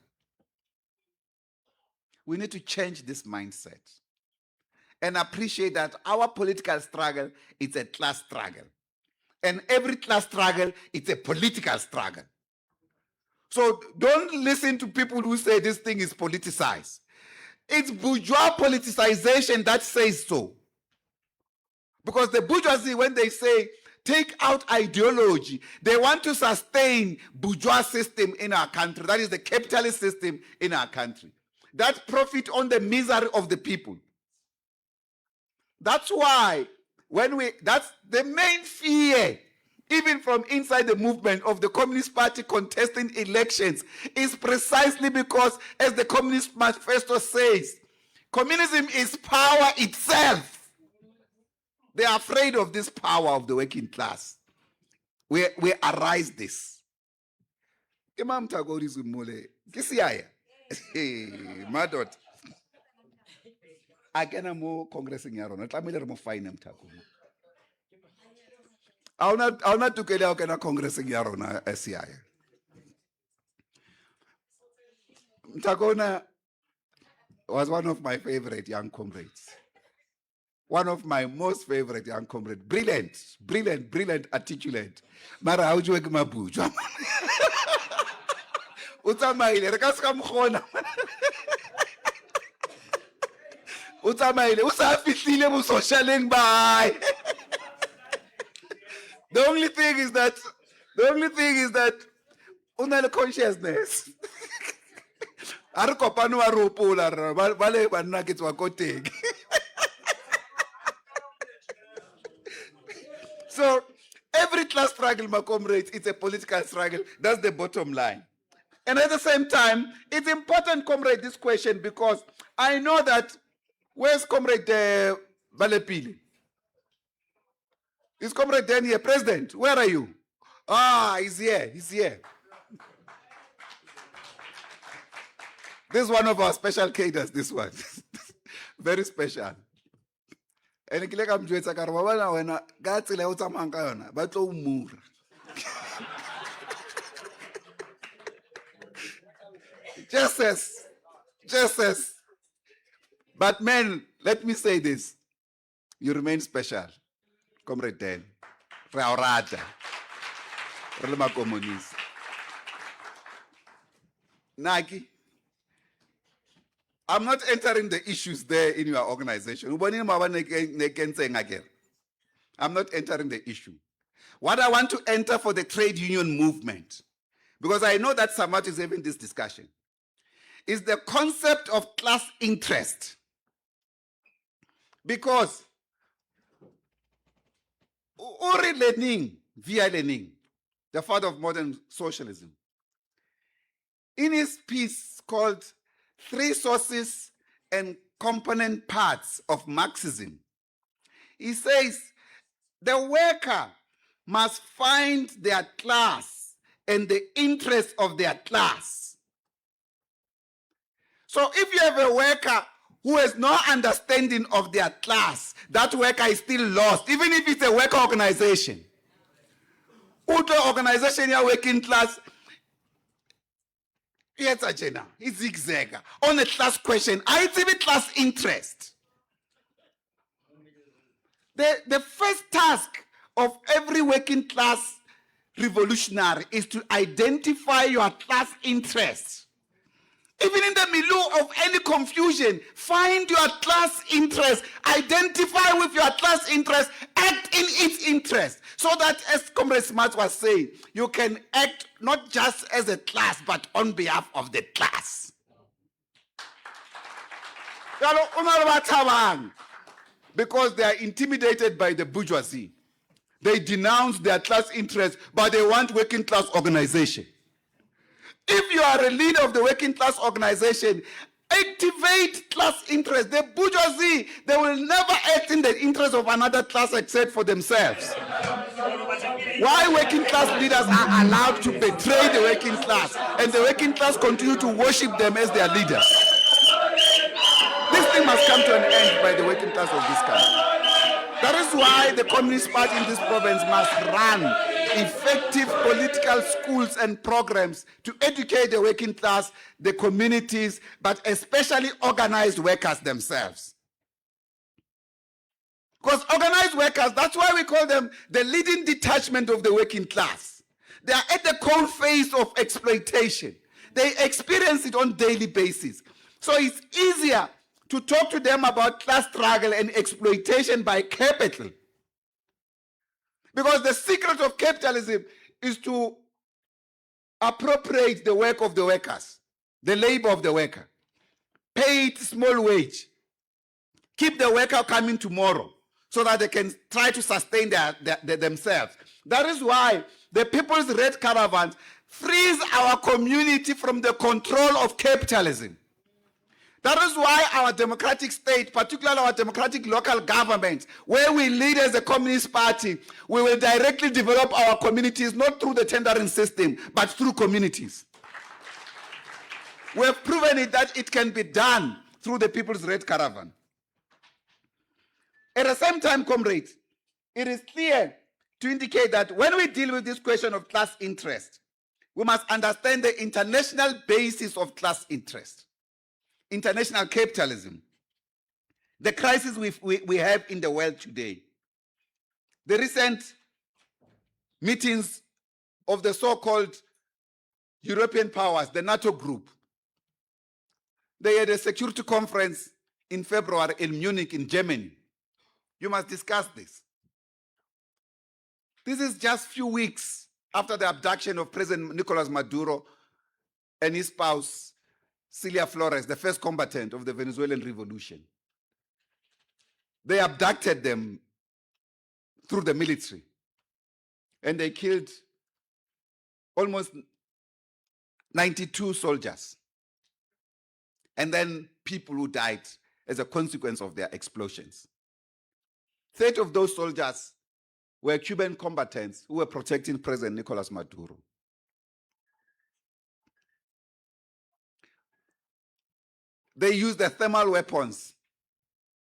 S1: We need to change this mindset and appreciate that our political struggle is a class struggle. And every class struggle is a political struggle. So don't listen to people who say this thing is politicized. It's bourgeois politicization that says so. Because the bourgeoisie, when they say take out ideology, they want to sustain bourgeois system in our country. That is the capitalist system in our country. That profit on the misery of the people. That's why that's the main fear even from inside the movement of the Communist Party contesting elections, is precisely because, as the Communist Manifesto says, communism is power itself. They are afraid of this power of the working class. We arise this. Madot. I can mo congressing yaron. Tlamile mo fine mthako. Auna tukele o kana congressing yaron SCI. Mthakona was one of my favorite young comrades. One of my most favorite young comrades. Brilliant, articulate. Mara haujuwe kumabujwa. Utamaile, rekaska mkhona. Utamaile, usafihlile mu socialing bye. The only thing is that unale consciousness. Arukopanu arupula, vale banakits wakoteg. So every class struggle, my comrades, it's a political struggle. That's the bottom line. And at the same time, it's important, comrade, this question, because I know that, where's Comrade Valepili? Is Comrade Dan here, President? Where are you? Ah, he's here. This is one of our special cadres, this one. Very special. And kileka mjwetsa karwa wena gatsile o tsamang ka yona ba tlo umura. Just as. But man, let me say this. You remain special. Comrade Dan. Raurata. Relema communist. Naki. I'm not entering the issues there in your organization. I'm not entering the issue. What I want to enter for the trade union movement, because I know that Samat is having this discussion, is the concept of class interest. Because Uri Lenin, via Lenin, the father of modern socialism, in his piece called Three Sources and Component Parts of Marxism, he says the worker must find their class and the interest of their class. So if you have a worker who has no understanding of their class, that worker is still lost, even if it's a worker organization. Uto organization ya working class, it's zigzag. On a class question, I exhibit class interest. The first task of every working class revolutionary is to identify your class interest. Even in the middle of any confusion, find your class interest, identify with your class interest, act in its interest. So that, as Comrade Smart was saying, you can act not just as a class, but on behalf of the class. Because they are intimidated by the bourgeoisie. They denounce their class interest, but they want working class organization. If you are a leader of the working class organization, activate class interest. The bourgeoisie, they will never act in the interest of another class except for themselves. Why working class leaders are allowed to betray the working class and the working class continue to worship them as their leaders? This thing must come to an end by the working class of this country. That is why the Communist Party in this province must run effective political schools and programs to educate the working class, the communities, but especially organized workers themselves. Because organized workers, that's why we call them the leading detachment of the working class. They are at the cold face of exploitation. They experience it on a daily basis. So it's easier to talk to them about class struggle and exploitation by capital. Because the secret of capitalism is to appropriate the work of the workers, the labor of the worker, pay it small wage, keep the worker coming tomorrow, so that they can try to sustain themselves. That is why the People's Red Caravan frees our community from the control of capitalism. That is why our democratic state, particularly our democratic local governments, where we lead as a communist party, we will directly develop our communities, not through the tendering system, but through communities. We have proven it that it can be done through the People's Red Caravan. At the same time, comrades, it is clear to indicate that when we deal with this question of class interest, we must understand the international basis of class interest, international capitalism, the crisis we have in the world today. The recent meetings of the so-called European powers, the NATO group, they had a security conference in February in Munich, in Germany. You must discuss this. This is just a few weeks after the abduction of President Nicolas Maduro and his spouse, Celia Flores, the first combatant of the Venezuelan revolution. They abducted them through the military, and they killed almost 92 soldiers, and then people who died as a consequence of their explosions. 30 of those soldiers were Cuban combatants who were protecting President Nicolas Maduro. They used the thermal weapons,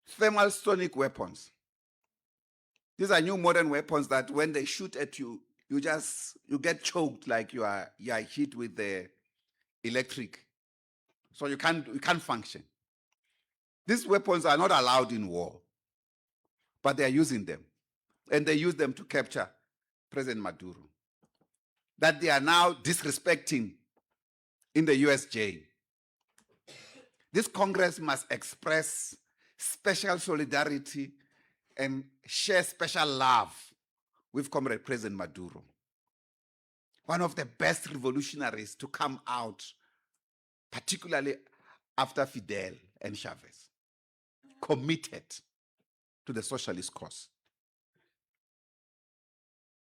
S1: thermal sonic weapons. These are new modern weapons that when they shoot at you, you get choked, like you are hit with the electric. So you can't function. These weapons are not allowed in war, but they are using them. And they use them to capture President Maduro. That they are now disrespecting in the USJ. This Congress must express special solidarity and share special love with Comrade President Maduro, one of the best revolutionaries to come out, particularly after Fidel and Chavez, committed to the socialist cause.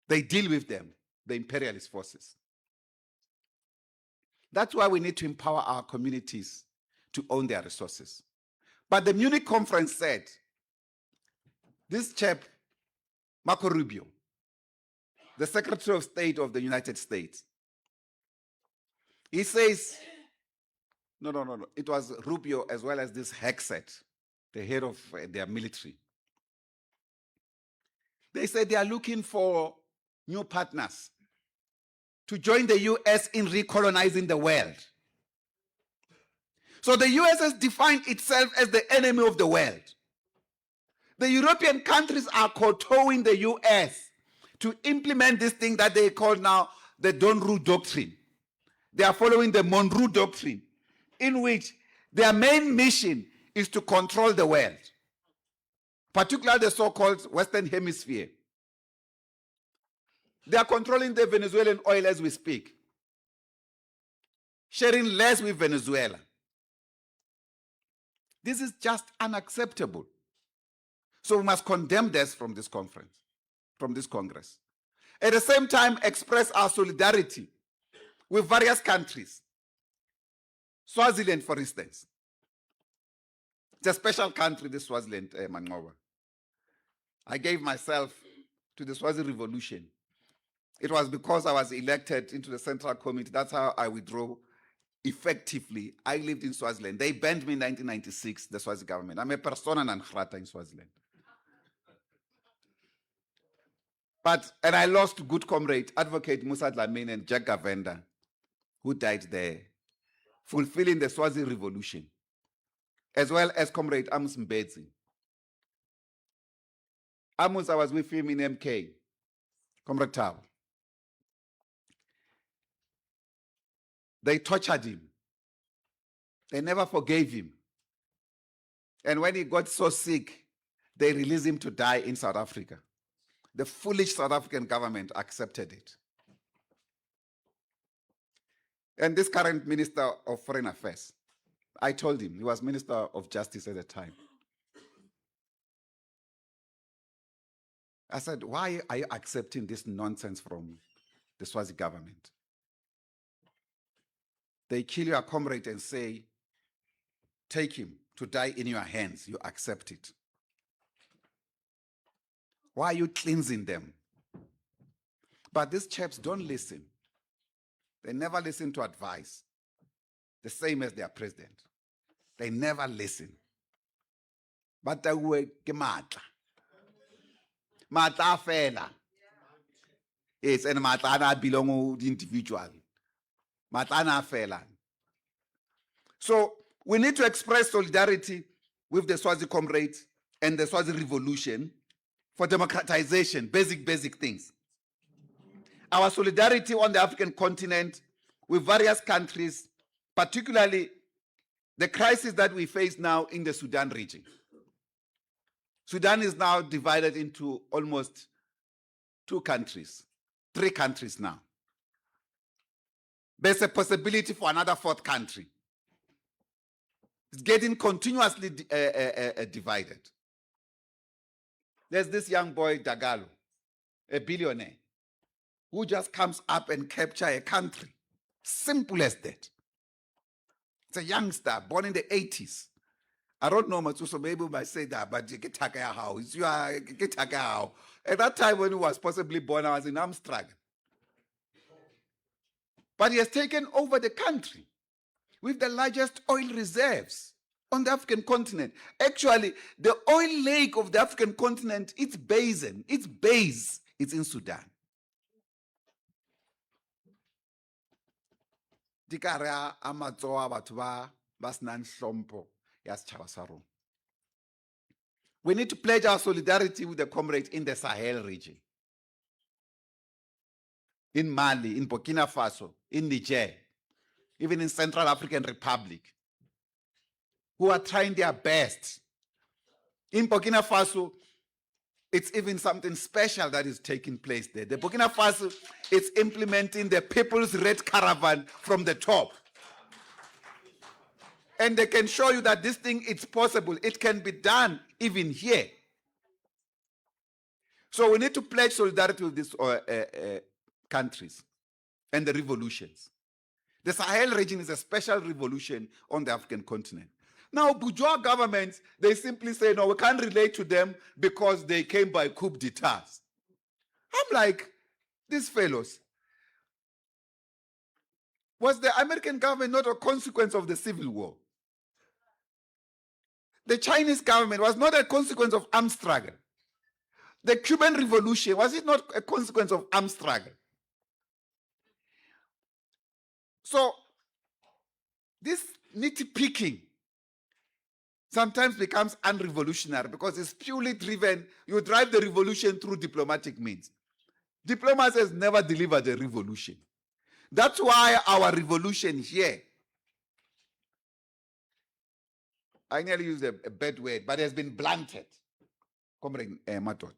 S1: They deal with them, the imperialist forces. That's why we need to empower our communities to own their resources. But the Munich conference said, this chap, Marco Rubio, the Secretary of State of the United States, he says, no, it was Rubio as well as this Hexet, the head of their military. They said they are looking for new partners to join the US in recolonizing the world. So the US has defined itself as the enemy of the world. The European countries are kowtowing the US to implement this thing that they call now the Donru Doctrine. They are following the Monroe Doctrine, in which their main mission is to control the world, particularly the so-called Western Hemisphere. They are controlling the Venezuelan oil as we speak, sharing less with Venezuela. This is just unacceptable. So we must condemn this from this conference, from this Congress. At the same time, express our solidarity with various countries. Swaziland, for instance. It's a special country, this Swaziland, Manqoba. I gave myself to the Swazi Revolution. It was because I was elected into the Central Committee. That's how I withdrew effectively. I lived in Swaziland. They banned me in 1996, the Swazi government. I'm a persona non grata in Swaziland. And I lost to good comrade, Advocate Musa Dlamini and Jack Gavenda, who died there, fulfilling the Swazi Revolution, as well as Comrade Amos Mbedzi. Amos, I was with him in MK, Comrade Tau. They tortured him. They never forgave him. And when he got so sick, they released him to die in South Africa. The foolish South African government accepted it. And this current Minister of Foreign Affairs, I told him, he was Minister of Justice at the time. I said, why are you accepting this nonsense from the Swazi government? They kill your comrade and say, take him to die in your hands. You accept it. Why are you cleansing them? But these chaps don't listen. They never listen to advice. The same as their president. They never listen. But they were matla. Matla fela. Yes, and matla belong to the individual. Matla fela. So we need to express solidarity with the Swazi comrades and the Swazi revolution for democratization, basic things. Our solidarity on the African continent with various countries, particularly the crisis that we face now in the Sudan region. Sudan is now divided into almost 2 countries, 3 countries now. There's a possibility for another 4th country. It's getting continuously divided. There's this young boy, Dagalo, a billionaire, who just comes up and captures a country. Simple as that. It's a youngster born in the 80s. I don't know much, so maybe we might say that, but you get how. At that time when he was possibly born, I was in Amstrad. But he has taken over the country with the largest oil reserves on the African continent. Actually, the oil lake of the African continent, its basin, its base, is in Sudan. We need to pledge our solidarity with the comrades in the Sahel region. In Mali, in Burkina Faso, in Niger, even in Central African Republic, who are trying their best. In Burkina Faso, it's even something special that is taking place there. The Burkina Faso is implementing the People's Red Caravan from the top. And they can show you that this thing is possible. It can be done even here. So we need to pledge solidarity with these countries and the revolutions. The Sahel region is a special revolution on the African continent. Now, bourgeois governments, they simply say, no, we can't relate to them because they came by coup d'etats. I'm like, these fellows, was the American government not a consequence of the Civil War? The Chinese government was not a consequence of armed struggle. The Cuban Revolution, was it not a consequence of armed struggle? So, this nitpicking sometimes becomes unrevolutionary because it's purely driven, you drive the revolution through diplomatic means. Diplomacy has never delivered a revolution. That's why our revolution here, I nearly used a bad word, but it has been blunted, Comrade Matot.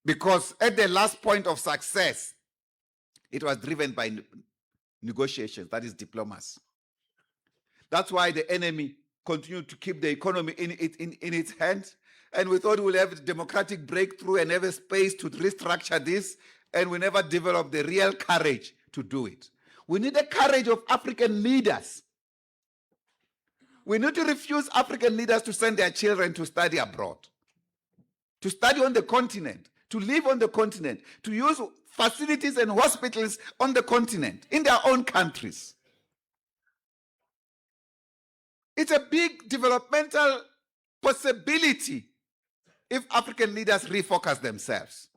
S1: Because at the last point of success, it was driven by negotiations, that is diplomacy. That's why the enemy continued to keep the economy in its hands. And we thought we'll have a democratic breakthrough and have a space to restructure this, and we never developed the real courage to do it. We need the courage of African leaders. We need to refuse African leaders to send their children to study abroad, to study on the continent, to live on the continent, to use facilities and hospitals on the continent, in their own countries. It's a big developmental possibility if African leaders refocus themselves.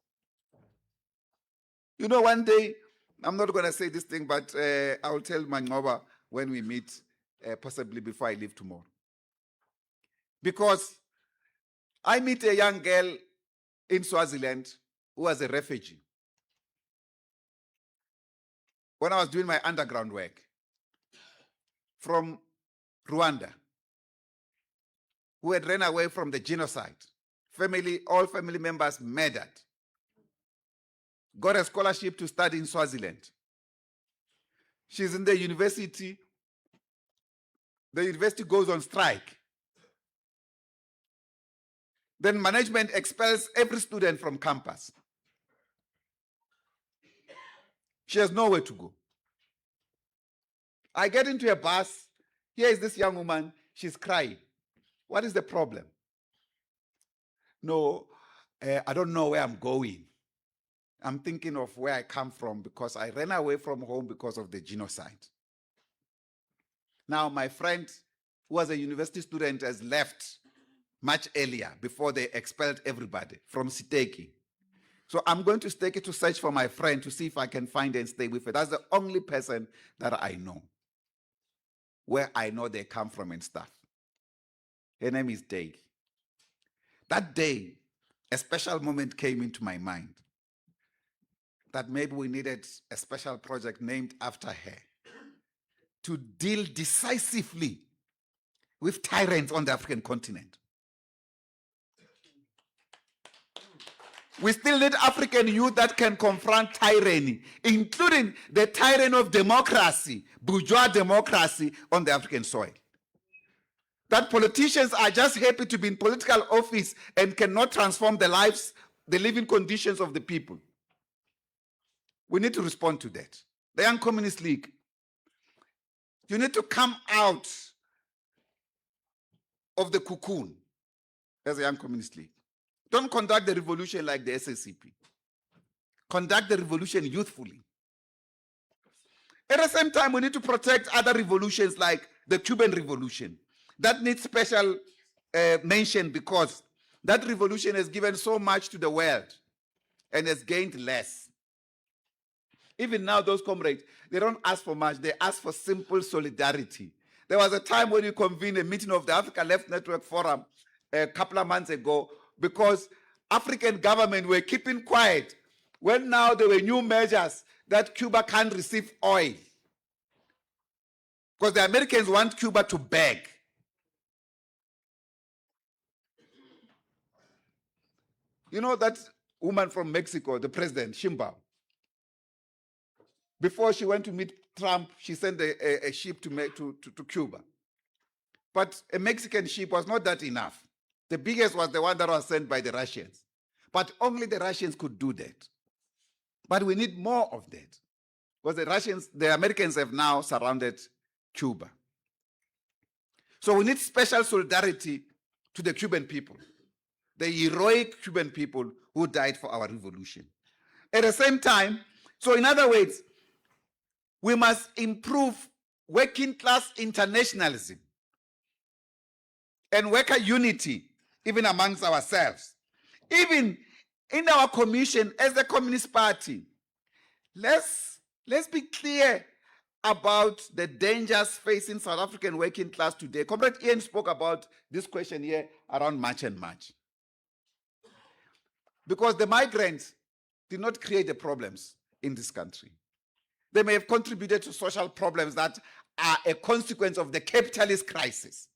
S1: You know, one day, I'm not going to say this thing, but I will tell Mangoba when we meet, possibly before I leave tomorrow. Because I meet a young girl in Swaziland who was a refugee when I was doing my underground work from Rwanda, who had run away from the genocide. All family members murdered. Got a scholarship to study in Swaziland. She's in the university. The university goes on strike. Then management expels every student from campus. She has nowhere to go. I get into a bus. Here is this young woman. She's crying. What is the problem? No, I don't know where I'm going. I'm thinking of where I come from because I ran away from home because of the genocide. Now, my friend, who was a university student, has left much earlier before they expelled everybody from Siteki. So I'm going to Siteki to search for my friend to see if I can find her and stay with her. That's the only person that I know, where I know they come from and stuff. Her name is Dale. That day, a special moment came into my mind that maybe we needed a special project named after her to deal decisively with tyrants on the African continent. We still need African youth that can confront tyranny, including the tyranny of democracy, bourgeois democracy on the African soil. That politicians are just happy to be in political office and cannot transform the lives, the living conditions of the people. We need to respond to that. The Young Communist League, you need to come out of the cocoon as a Young Communist League. Don't conduct the revolution like the SACP. Conduct the revolution youthfully. At the same time, we need to protect other revolutions like the Cuban Revolution. That needs special mention because that revolution has given so much to the world and has gained less. Even now, those comrades, they don't ask for much. They ask for simple solidarity. There was a time when you convened a meeting of the Africa Left Network Forum a couple of months ago because African government were keeping quiet when now there were new measures that Cuba can't receive oil because the Americans want Cuba to beg. You know that woman from Mexico, the president, Sheinbaum, before she went to meet Trump, she sent a ship to Cuba. But a Mexican ship was not that enough. The biggest was the one that was sent by the Russians. But only the Russians could do that. But we need more of that. Because the Americans have now surrounded Cuba. So we need special solidarity to the Cuban people, the heroic Cuban people who died for our revolution. At the same time, so in other words, we must improve working class internationalism and worker unity, even amongst ourselves. Even in our commission as the Communist Party, let's be clear about the dangers facing South African working class today. Comrade Ian spoke about this question here around March and March. Because the migrants did not create the problems in this country. They may have contributed to social problems that are a consequence of the capitalist crisis.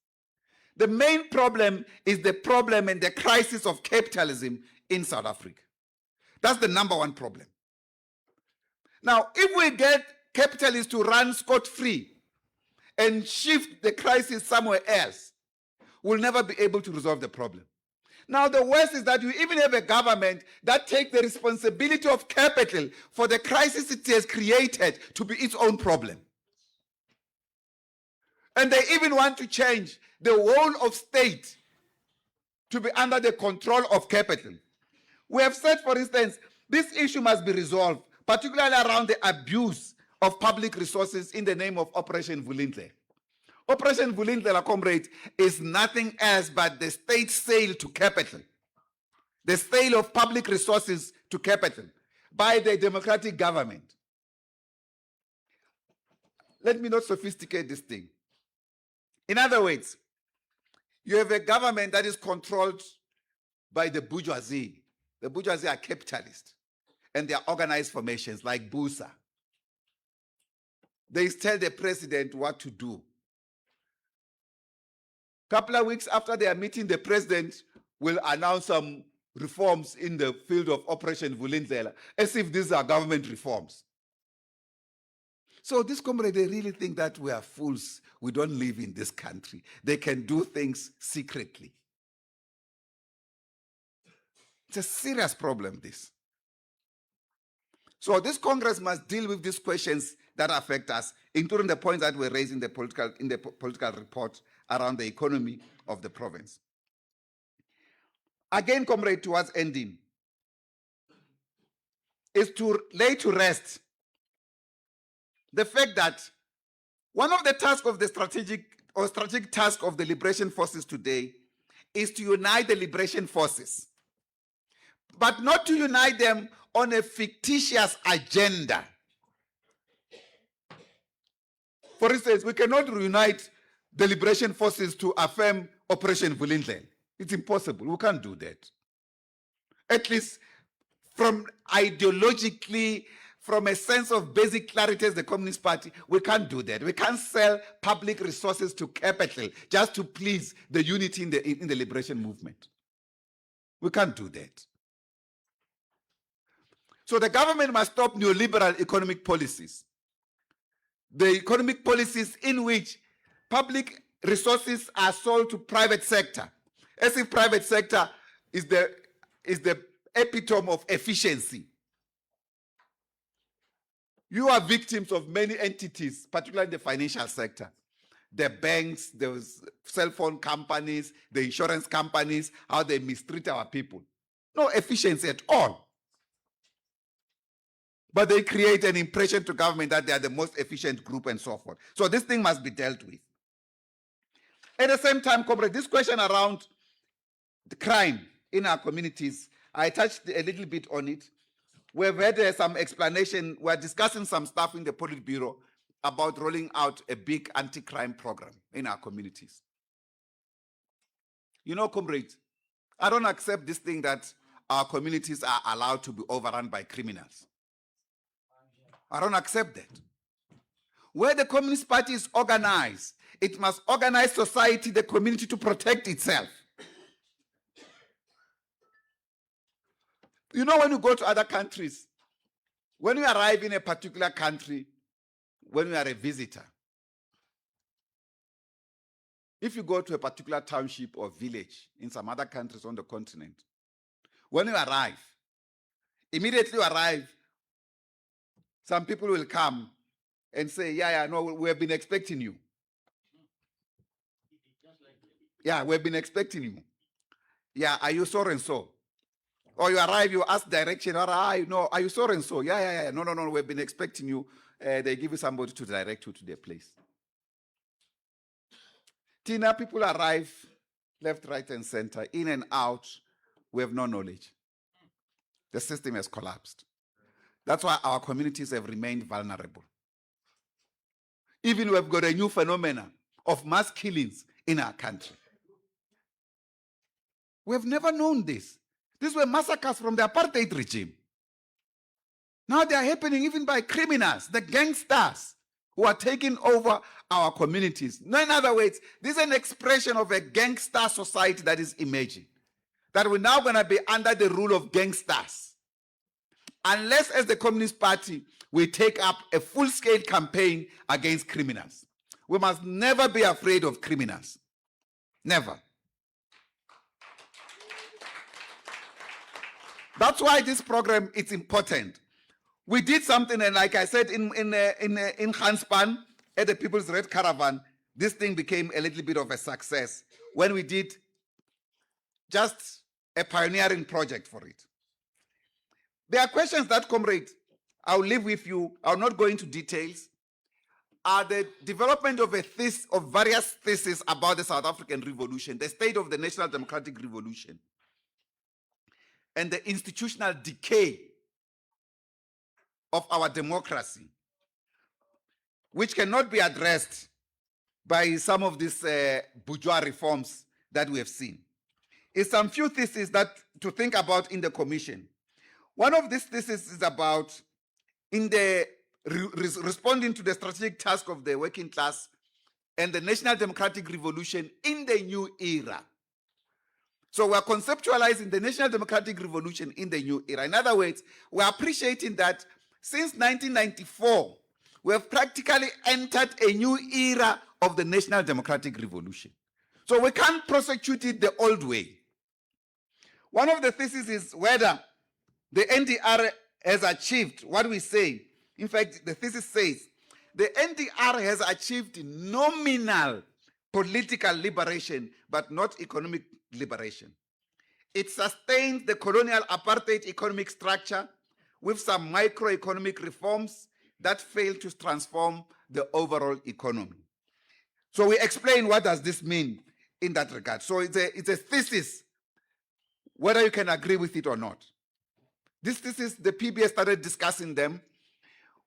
S1: The main problem is the problem and the crisis of capitalism in South Africa. That's the number one problem. Now, if we get capitalists to run scot-free and shift the crisis somewhere else, we'll never be able to resolve the problem. Now, the worst is that you even have a government that takes the responsibility of capital for the crisis it has created to be its own problem. And they even want to change the whole of state to be under the control of capital. We have said, for instance, this issue must be resolved, particularly around the abuse of public resources in the name of Operation Vulindlela. Operation Vulindlela, comrade, is nothing else but the state sale to capital, the sale of public resources to capital by the democratic government. Let me not sophisticate this thing. In other words, you have a government that is controlled by the bourgeoisie. The bourgeoisie are capitalists, and they are organized formations like BUSA. They tell the president what to do. A couple of weeks after their meeting, the president will announce some reforms in the field of Operation Vulindlela, as if these are government reforms. So these comrades, they really think that we are fools. We don't live in this country. They can do things secretly. It's a serious problem, this. So this Congress must deal with these questions that affect us, including the points that were raised in the political report around the economy of the province. Again, comrade, towards ending, is to lay to rest the fact that one of the tasks of the strategic task of the liberation forces today is to unite the liberation forces, but not to unite them on a fictitious agenda. For instance, we cannot reunite the liberation forces to affirm Operation Vulindlela. It's impossible. We can't do that. At least from ideologically, from a sense of basic clarity as the Communist Party, we can't do that. We can't sell public resources to capital just to please the unity in the liberation movement. We can't do that. So the government must stop neoliberal economic policies. The economic policies in which public resources are sold to private sector, as if private sector is the epitome of efficiency. You are victims of many entities, particularly in the financial sector. The banks, the cell phone companies, the insurance companies, how they mistreat our people. No efficiency at all. But they create an impression to government that they are the most efficient group and so forth. So this thing must be dealt with. At the same time, comrade, this question around the crime in our communities, I touched a little bit on it. We've had some explanation. We're discussing some stuff in the Politburo about rolling out a big anti-crime program in our communities. You know, comrades, I don't accept this thing that our communities are allowed to be overrun by criminals. I don't accept that. Where the Communist Party is organized, it must organize society, the community, to protect itself. You know, when you go to other countries, when you arrive in a particular country, when you are a visitor, if you go to a particular township or village in some other countries on the continent, when you arrive, immediately you arrive, some people will come and say, yeah, no, we have been expecting you. Yeah, we've been expecting you. Yeah, are you so and so? Or you arrive, you ask direction, or no, are you so and so? Yeah, no, we've been expecting you. They give you somebody to direct you to their place. Tina, people arrive left, right, and center, in and out. We have no knowledge. The system has collapsed. That's why our communities have remained vulnerable. Even we've got a new phenomenon of mass killings in our country. We've never known this. These were massacres from the apartheid regime. Now they are happening even by criminals, the gangsters who are taking over our communities. No, in other words, this is an expression of a gangster society that is emerging. That we're now going to be under the rule of gangsters. Unless, as the Communist Party, we take up a full-scale campaign against criminals. We must never be afraid of criminals. Never. That's why this program is important. We did something, and like I said, in Ganspan, at the People's Red Caravan, this thing became a little bit of a success when we did just a pioneering project for it. There are questions that, comrade, I'll leave with you. I'll not go into details. Are the development of various theses about the South African Revolution, the state of the National Democratic Revolution, and the institutional decay of our democracy, which cannot be addressed by some of these bourgeois reforms that we have seen. Is some few theses that to think about in the commission. One of these theses is about in the responding to the strategic task of the working class and the National Democratic Revolution in the new era. So we're conceptualizing the National Democratic Revolution in the new era. In other words, we're appreciating that since 1994, we have practically entered a new era of the National Democratic Revolution. So we can't prosecute it the old way. One of the theses is whether the NDR has achieved what we say. In fact, the thesis says the NDR has achieved nominal political liberation, but not economic liberation. It sustains the colonial apartheid economic structure with some microeconomic reforms that fail to transform the overall economy. So we explain what does this mean in that regard. So it's a thesis, whether you can agree with it or not. This thesis, the PBS started discussing them.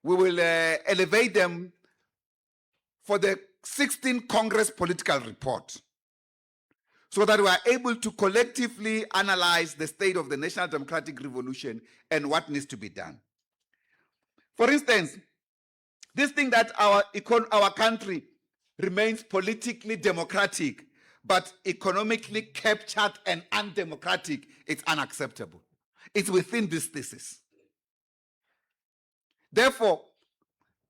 S1: We will elevate them for the 16th Congress Political Report, so that we are able to collectively analyze the state of the national democratic revolution and what needs to be done. For instance, this thing that our country remains politically democratic, but economically captured and undemocratic, it's unacceptable. It's within this thesis. Therefore,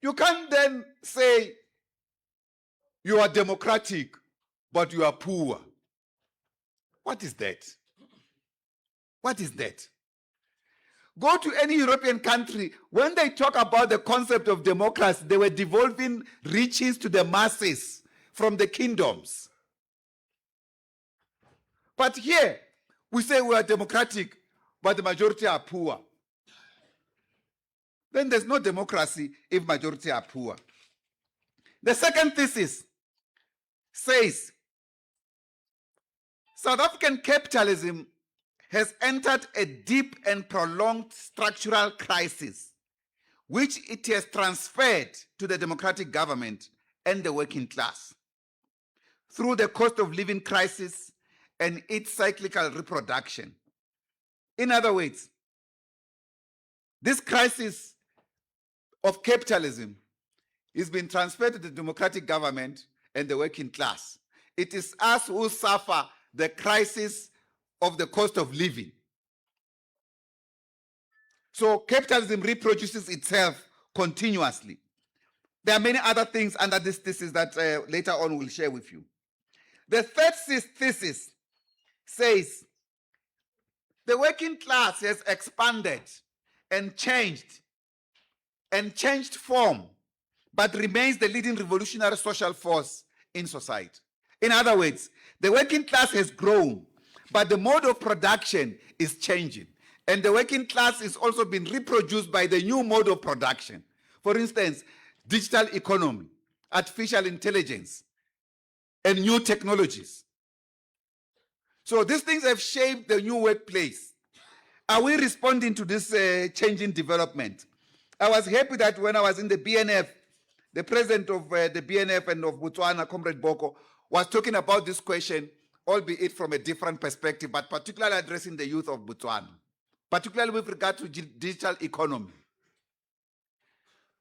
S1: you can't then say you are democratic, but you are poor. What is that? What is that? Go to any European country, when they talk about the concept of democracy, they were devolving riches to the masses from the kingdoms. But here, we say we are democratic, but the majority are poor. Then there's no democracy if majority are poor. The second thesis says South African capitalism has entered a deep and prolonged structural crisis, which it has transferred to the democratic government and the working class through the cost of living crisis and its cyclical reproduction. In other words, this crisis of capitalism is being transferred to the democratic government and the working class. It is us who suffer the crisis of the cost of living. So capitalism reproduces itself continuously. There are many other things under this thesis that later on we'll share with you. The third thesis says the working class has expanded and changed form, but remains the leading revolutionary social force in society. In other words, the working class has grown, but the mode of production is changing. And the working class is also being reproduced by the new mode of production. For instance, digital economy, artificial intelligence, and new technologies. So these things have shaped the new workplace. Are we responding to this changing development? I was happy that when I was in the BNF, the president of the BNF and of Botswana, Comrade Boko, was talking about this question, albeit from a different perspective, but particularly addressing the youth of Botswana, particularly with regard to digital economy.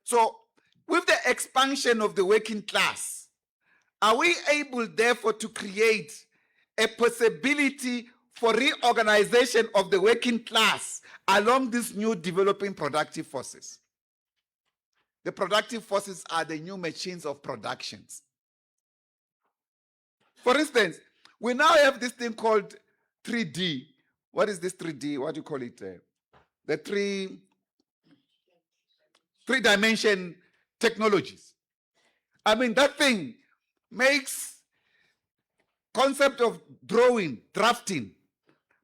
S1: So, with the expansion of the working class, are we able, therefore, to create a possibility for reorganization of the working class along these new developing productive forces? The productive forces are the new machines of productions. For instance, we now have this thing called 3D. What is this 3D? What do you call it? The three-dimension technologies. I mean, that thing makes concept of drawing, drafting,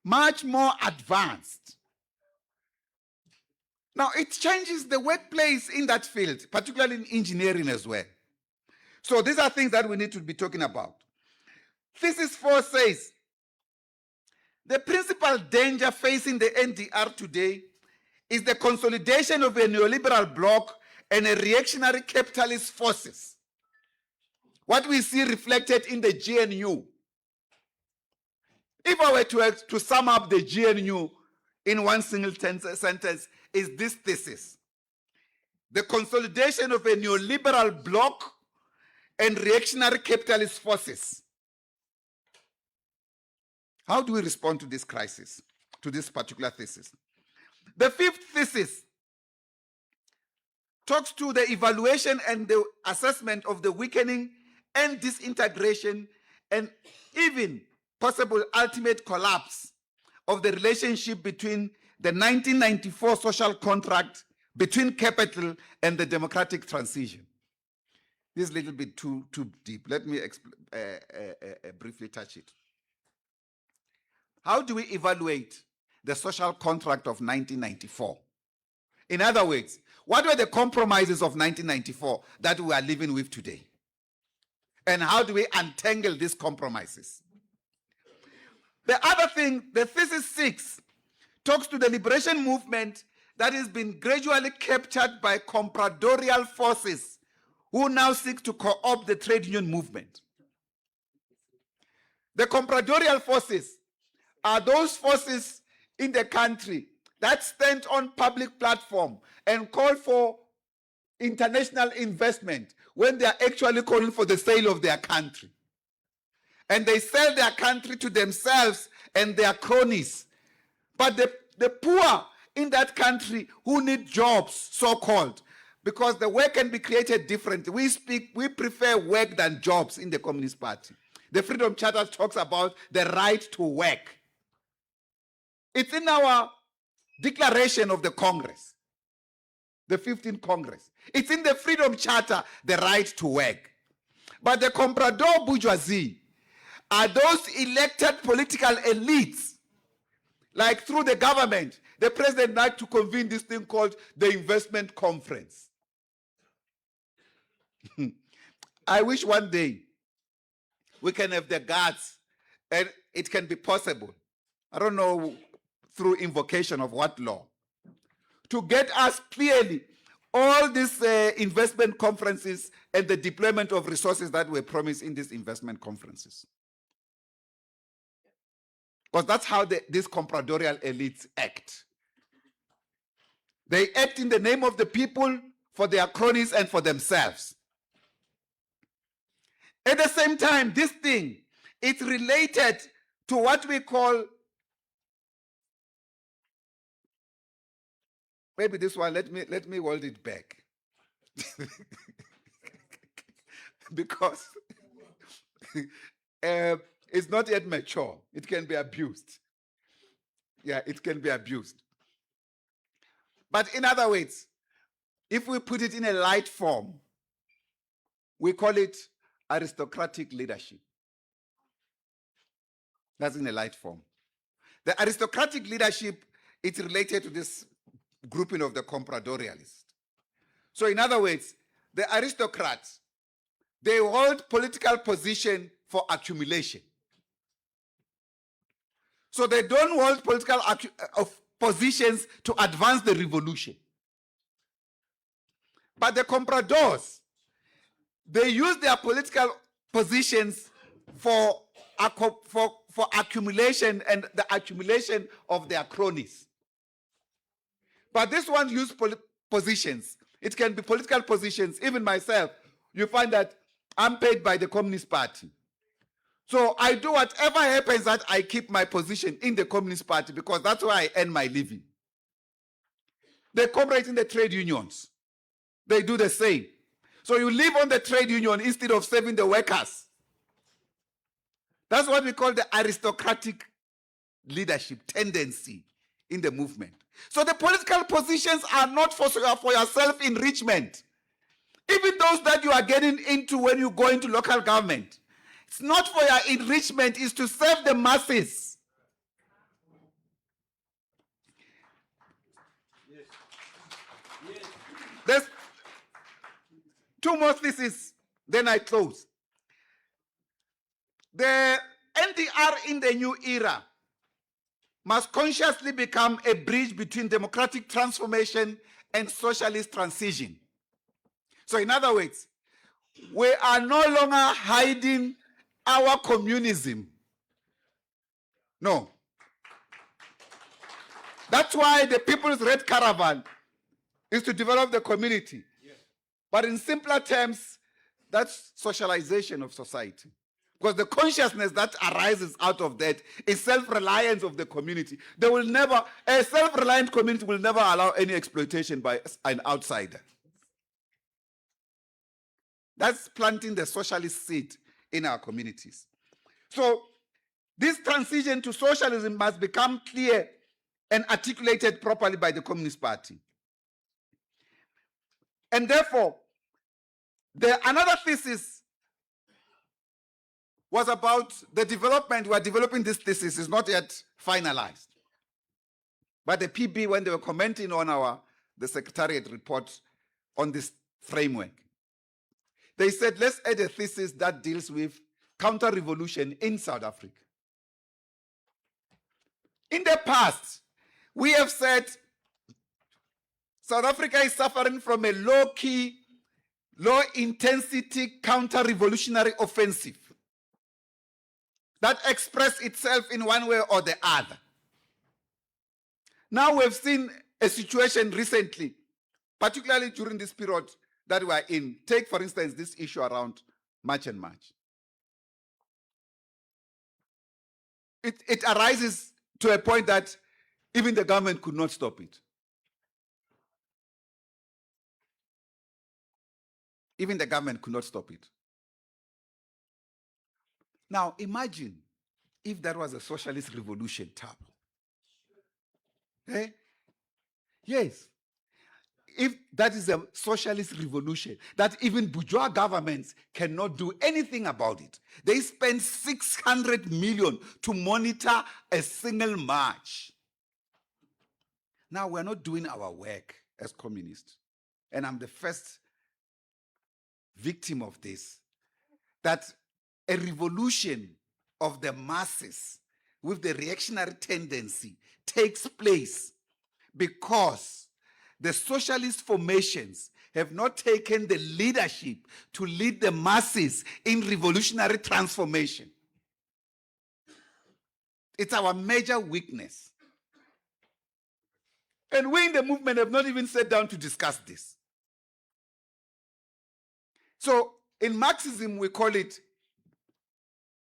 S1: much more advanced. Now, it changes the workplace in that field, particularly in engineering as well. So these are things that we need to be talking about. Thesis 4 says, the principal danger facing the NDR today is the consolidation of a neoliberal bloc and a reactionary capitalist forces. What we see reflected in the GNU. If I were to sum up the GNU in one single sentence, is this thesis: the consolidation of a neoliberal bloc and reactionary capitalist forces. How do we respond to this crisis, to this particular thesis? The fifth thesis talks to the evaluation and the assessment of the weakening and disintegration and even possible ultimate collapse of the relationship between the 1994 social contract between capital and the democratic transition. This is a little bit too deep. Let me briefly touch it. How do we evaluate the social contract of 1994? In other words, what were the compromises of 1994 that we are living with today? And how do we untangle these compromises? The other thing, the thesis 6 talks to the liberation movement that has been gradually captured by compradorial forces who now seek to co-opt the trade union movement. The compradorial forces are those forces in the country that stand on public platform and call for international investment when they are actually calling for the sale of their country. And they sell their country to themselves and their cronies. But the poor in that country who need jobs, so-called, because the work can be created differently. We prefer work than jobs in the Communist Party. The Freedom Charter talks about the right to work. It's in our declaration of the Congress, the 15th Congress. It's in the Freedom Charter, the right to work. But the comprador bourgeoisie are those elected political elites, like through the government. The president liked to convene this thing called the investment conference. I wish one day we can have the guts, and it can be possible, I don't know through invocation of what law, to get us clearly all these investment conferences and the deployment of resources that were promised in these investment conferences. Because that's how these compradorial elites act. They act in the name of the people, for their cronies and for themselves. At the same time, this thing, it's related to what we call, maybe this one, let me hold it back. Because it's not yet mature. It can be abused. Yeah, it can be abused. But in other words, if we put it in a light form, we call it aristocratic leadership. That's in a light form. The aristocratic leadership, it's related to this grouping of the compradorialists. So in other words, the aristocrats, they hold political position for accumulation. So they don't hold political positions to advance the revolution. But the compradors, they use their political positions for accumulation and the accumulation of their cronies. But this one use positions. It can be political positions. Even myself, you find that I'm paid by the Communist Party. So I do whatever happens that I keep my position in the Communist Party because that's where I earn my living. They cooperate in the trade unions. They do the same. So you live on the trade union instead of serving the workers. That's what we call the aristocratic leadership tendency in the movement. So the political positions are not for your self-enrichment. Even those that you are getting into when you go into local government, it's not for your enrichment, it's to serve the masses. Yes. Yes. There's two more theses, then I close. The NDR in the new era must consciously become a bridge between democratic transformation and socialist transition. So in other words, we are no longer hiding our communism. No. That's why the People's Red Caravan is to develop the community. Yes. But in simpler terms, that's socialization of society. Because the consciousness that arises out of that is self-reliance of the community. They will never, a self-reliant community will never allow any exploitation by an outsider. That's planting the socialist seed in our communities. So This transition to socialism must become clear and articulated properly by the Communist Party. And therefore, another thesis was about the development. We are developing this thesis, is not yet finalized. But the PB, when they were commenting on the Secretariat report on this framework, they said, let's add a thesis that deals with counter-revolution in South Africa. In the past, we have said South Africa is suffering from a low-key, low-intensity counter-revolutionary offensive that expressed itself in one way or the other. Now we've seen a situation recently, particularly during this period that we are in. Take, for instance, this issue around March and March. It arises to a point that even the government could not stop it. Even the government could not stop it. Now, imagine if that was a socialist revolution, Tabo. Eh? Yes. If that is a socialist revolution, that even bourgeois governments cannot do anything about it. They spend 600 million to monitor a single march. Now, we're not doing our work as communists. And I'm the first victim of this. That a revolution of the masses with the reactionary tendency takes place because the socialist formations have not taken the leadership to lead the masses in revolutionary transformation. It's our major weakness. And we in the movement have not even sat down to discuss this. So in Marxism, we call it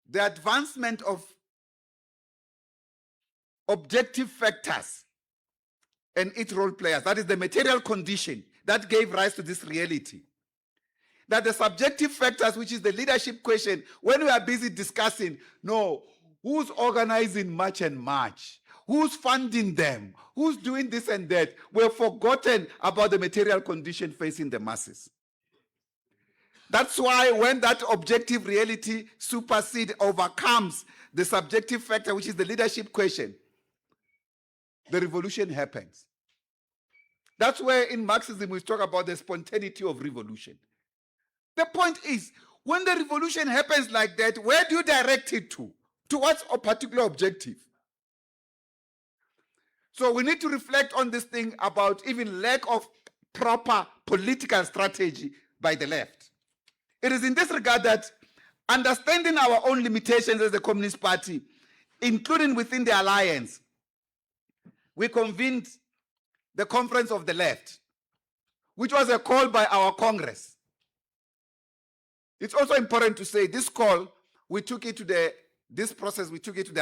S1: the advancement of objective factors and its role players. That is the material condition that gave rise to this reality. That the subjective factors, which is the leadership question, when we are busy discussing, no, who's organizing March and March? Who's funding them? Who's doing this and that? We've forgotten about the material condition facing the masses. That's why when that objective reality overcomes the subjective factor, which is the leadership question, the revolution happens. That's where in Marxism we talk about the spontaneity of revolution. The point is, when the revolution happens like that, where do you direct it to? Towards a particular objective. So we need to reflect on this thing about even lack of proper political strategy by the left. It is in this regard that understanding our own limitations as a Communist Party, including within the alliance, we convened the Conference of the Left, which was a call by our Congress. It's also important to say this call, we took it to the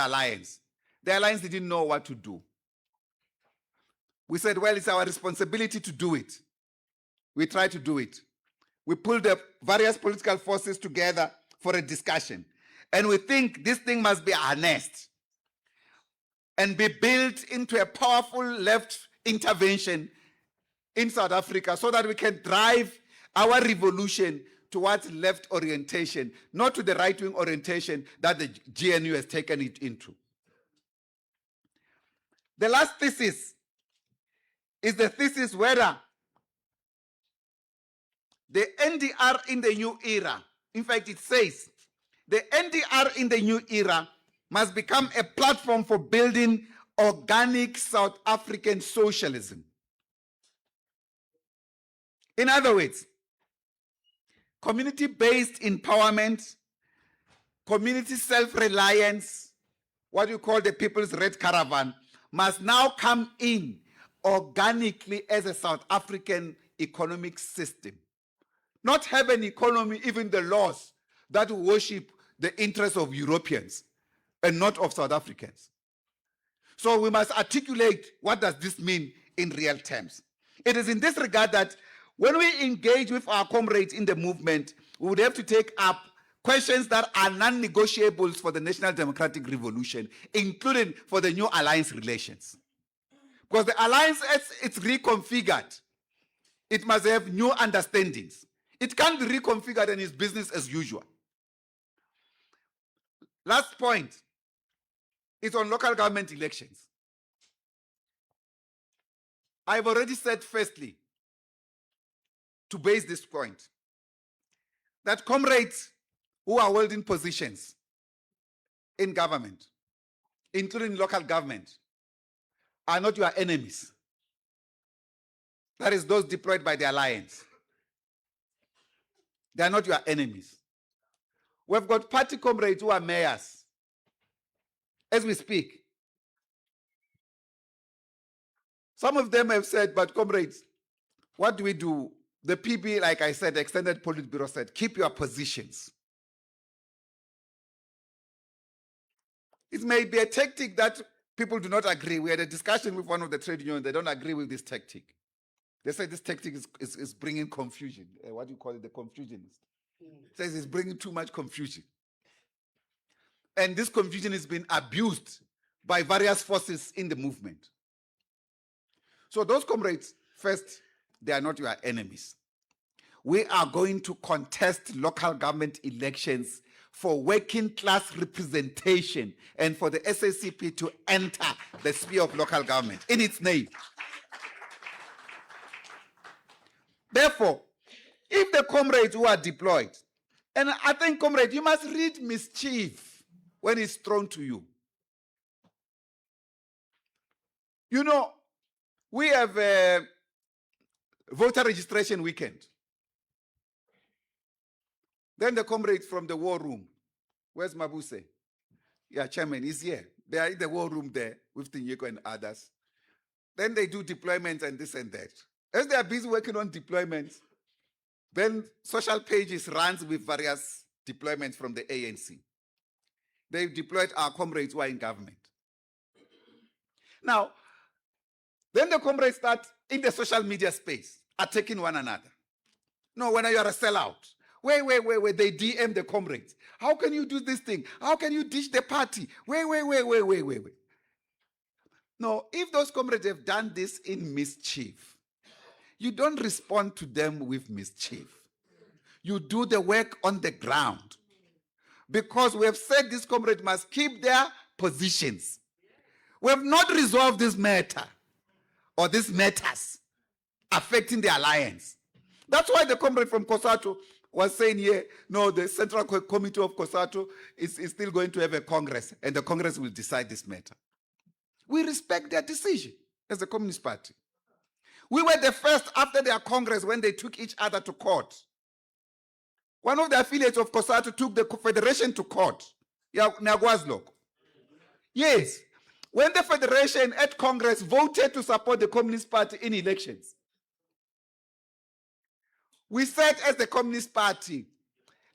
S1: alliance. The alliance didn't know what to do. We said, well, it's our responsibility to do it. We tried to do it. We pulled the various political forces together for a discussion. And we think this thing must be harnessed and be built into a powerful left intervention in South Africa so that we can drive our revolution towards left orientation, not to the right-wing orientation that the GNU has taken it into. The last thesis is the thesis whether the NDR in the new era, in fact it says, the NDR in the new era must become a platform for building organic South African socialism. In other words, community-based empowerment, community self-reliance, what you call the People's Red Caravan, must now come in organically as a South African economic system. Not have an economy, even the laws, that worship the interests of Europeans and not of South Africans. So we must articulate what does this mean in real terms. It is in this regard that when we engage with our comrades in the movement, we would have to take up questions that are non-negotiables for the National Democratic Revolution, including for the new alliance relations. Because the alliance, as it's reconfigured, it must have new understandings. It can't be reconfigured and it's business as usual. Last point is on local government elections. I've already said, firstly, to base this point, that comrades who are holding positions in government, including local government, are not your enemies. That is, those deployed by the alliance. They are not your enemies. We've got party comrades who are mayors as we speak. Some of them have said, but comrades, what do we do? The PB, like I said, the Extended Politburo said, keep your positions. It may be a tactic that people do not agree. We had a discussion with one of the trade unions. They don't agree with this tactic. They say this tactic is bringing confusion. What do you call it? The confusionist. Says it's bringing too much confusion. And this confusion is being abused by various forces in the movement. So those comrades, first, they are not your enemies. We are going to contest local government elections for working class representation and for the SACP to enter the sphere of local government in its name. Therefore, if the comrades who are deployed, and I think, comrade, you must read mischief when it's thrown to you. You know, we have a voter registration weekend. Then the comrades from the war room, where's Mabuse? Yeah, chairman, he's here. They are in the war room there with Tinyeko and others. Then they do deployments and this and that. As they are busy working on deployments, then social pages runs with various deployments from the ANC. They've deployed our comrades who are in government. Now, then the comrades start in the social media space attacking one another. No, when you are a sellout. Wait, they DM the comrades. How can you do this thing? How can you ditch the party? Wait. No, if those comrades have done this in mischief, you don't respond to them with mischief. You do the work on the ground. Because we have said these comrades must keep their positions. We have not resolved this matter or these matters affecting the alliance. That's why the comrade from COSATU was saying here, no, the Central Committee of COSATU is still going to have a Congress, and the Congress will decide this matter. We respect their decision as the Communist Party. We were the first after their Congress when they took each other to court. One of the affiliates of COSATU took the Federation to court. Yes. When the Federation at Congress voted to support the Communist Party in elections, we said as the Communist Party,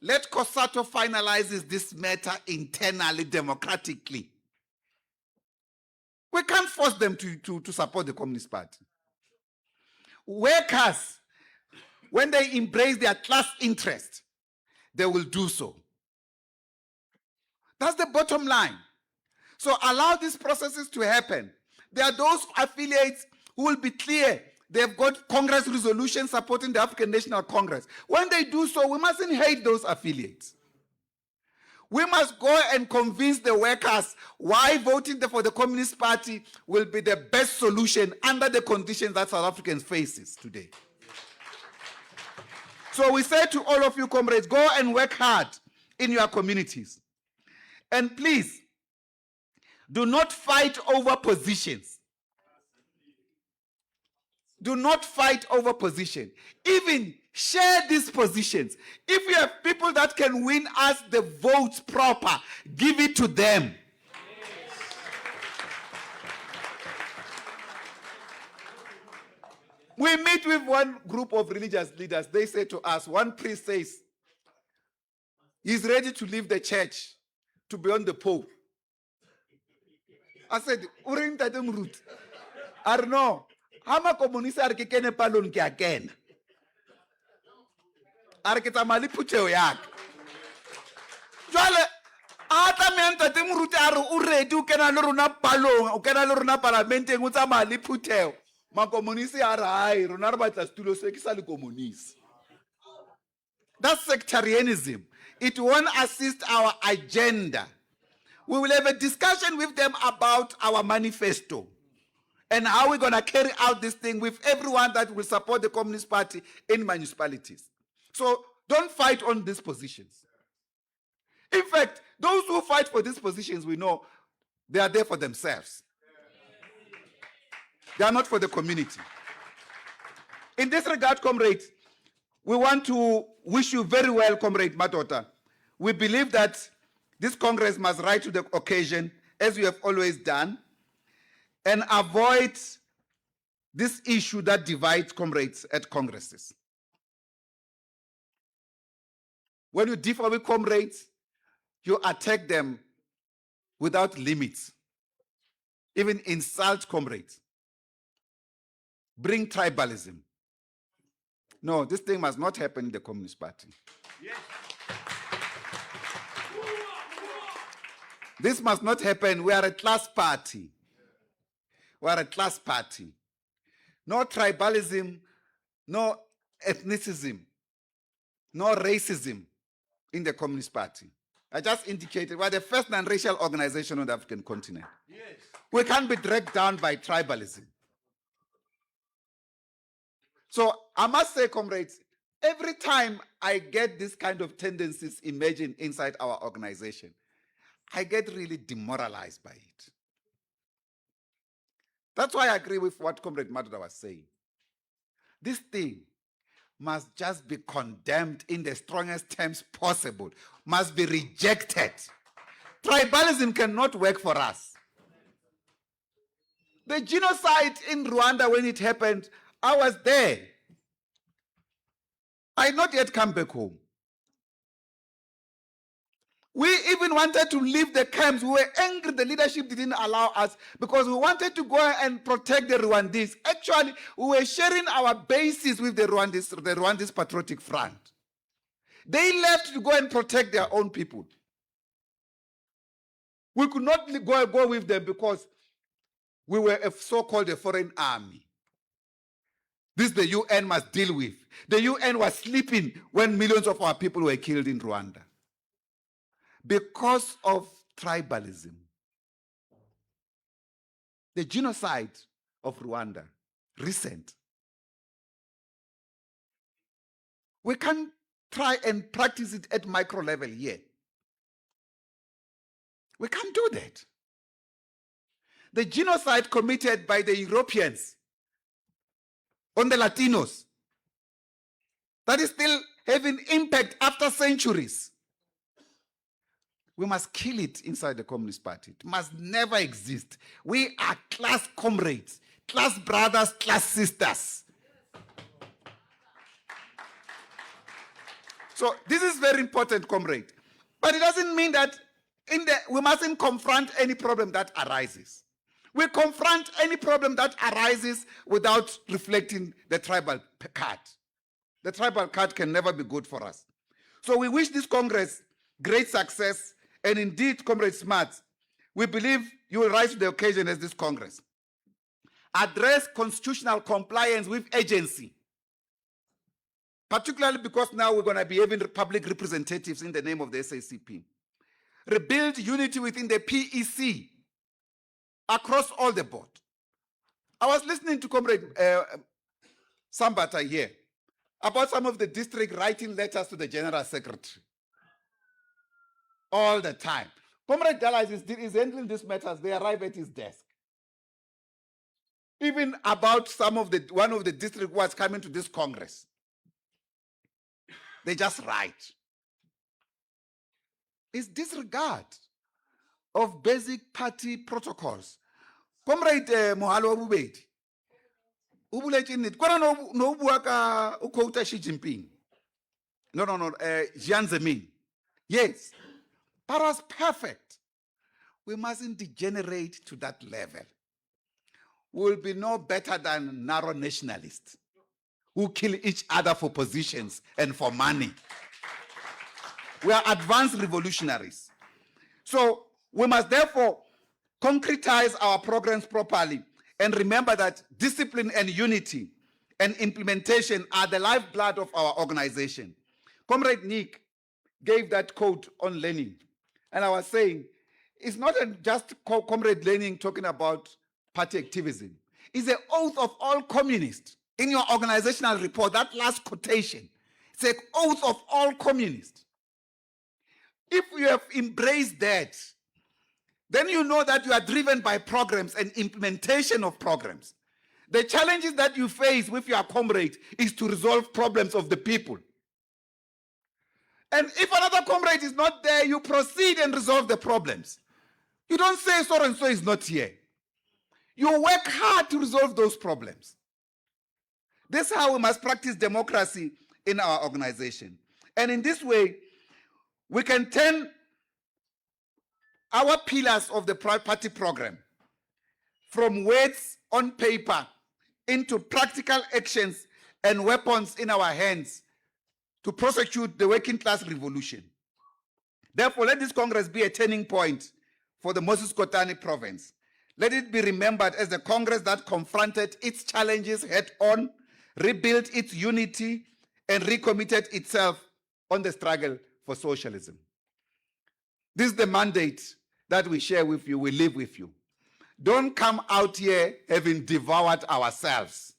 S1: let COSATU finalize this matter internally, democratically. We can't force them to support the Communist Party. Workers, when they embrace their class interest, they will do so. That's the bottom line. So allow these processes to happen. There are those affiliates who will be clear. They've got Congress resolutions supporting the African National Congress. When they do so, we mustn't hate those affiliates. We must go and convince the workers why voting for the Communist Party will be the best solution under the conditions that South Africans faces today. So we say to all of you, comrades, go and work hard in your communities. And please, do not fight over positions. Do not fight over position. Even share these positions. If you have people that can win us the votes proper, give it to them. We meet with one group of religious leaders. They say to us, one priest says, he's ready to leave the church to be on the Pope. I said, Urin Tadum Root. I don't know. Hama komunisa arkikene palon ki again. Arkita mali puche oyak. Jwale a tlameha ntate moruti a re o ready o kena le rona palong o kena le rona parlamenteng o tsamaya le phuthego makomonisi a re hai rona re batla setulo se ke sa le komonisi. That's sectarianism. It won't assist our agenda. We will have a discussion with them about our manifesto and how we're going to carry out this thing with everyone that will support the Communist Party in municipalities. So don't fight on these positions. In fact, those who fight for these positions, we know they are there for themselves. They are not for the community. In this regard, comrades, we want to wish you very well, Comrade Matota. We believe that this Congress must rise to the occasion, as we have always done, and avoid this issue that divides comrades at congresses. When you differ with comrades, you attack them without limits, even insult comrades, bring tribalism. No, this thing must not happen in the Communist Party. Yes. This must not happen. We are a class party. We are a class party. No tribalism, no ethnicism, no racism in the Communist Party. I just indicated we're the first non-racial organization on the African continent. Yes. We can't be dragged down by tribalism. So I must say, comrades, every time I get this kind of tendencies emerging inside our organization, I get really demoralized by it. That's why I agree with what Comrade Madoda was saying. This thing must just be condemned in the strongest terms possible, must be rejected. Tribalism cannot work for us. The genocide in Rwanda, when it happened, I was there. I had not yet come back home. We even wanted to leave the camps. We were angry the leadership didn't allow us because we wanted to go and protect the Rwandese. Actually, we were sharing our bases with the Rwandese Patriotic Front. They left to go and protect their own people. We could not go with them because we were so-called a foreign army. This the UN must deal with. The UN was sleeping when millions of our people were killed in Rwanda. Because of tribalism. The genocide of Rwanda, recent. We can't try and practice it at micro level yet. We can't do that. The genocide committed by the Europeans on the Latinos, that is still having impact after centuries. We must kill it inside the Communist Party. It must never exist. We are class comrades, class brothers, class sisters. So this is very important, comrade. But it doesn't mean that we mustn't confront any problem that arises. We confront any problem that arises without reflecting the tribal card. The tribal card can never be good for us. So we wish this Congress great success. And indeed, Comrade Smart, we believe you will rise to the occasion as this Congress. Address constitutional compliance with agency, particularly because now we're going to be having public representatives in the name of the SACP. Rebuild unity within the PEC across all the board. I was listening to Comrade Sambata here about some of the district writing letters to the General Secretary. All the time. Comrade Dallas is handling these matters. They arrive at his desk. Even about one of the district was coming to this Congress. They just write. It's disregard of basic party protocols. Comrade Mohalo Bubedi, no buaka ukota Xi Jinping. No, Jiang Zemin. Yes. That was perfect. We mustn't degenerate to that level. We'll be no better than narrow nationalists who kill each other for positions and for money. We are advanced revolutionaries. So we must therefore concretize our programs properly and remember that discipline and unity and implementation are the lifeblood of our organization. Comrade Nick gave that quote on Lenin, and I was saying, it's not just Comrade Lenin talking about party activism. It's an oath of all communists. In your organizational report, that last quotation, it's an oath of all communists. If you have embraced that, then you know that you are driven by programs and implementation of programs. The challenges that you face with your comrade is to resolve problems of the people. And if another comrade is not there, you proceed and resolve the problems. You don't say so and so is not here. You work hard to resolve those problems. This is how we must practice democracy in our organization. And in this way, we can turn our pillars of the party program from words on paper into practical actions and weapons in our hands to prosecute the working class revolution. Therefore, let this Congress be a turning point for the Moses Kotane province. Let it be remembered as the Congress that confronted its challenges head on, rebuilt its unity, and recommitted itself on the struggle for socialism. This is the mandate that we share with you, we live with you. Don't come out here having devoured ourselves,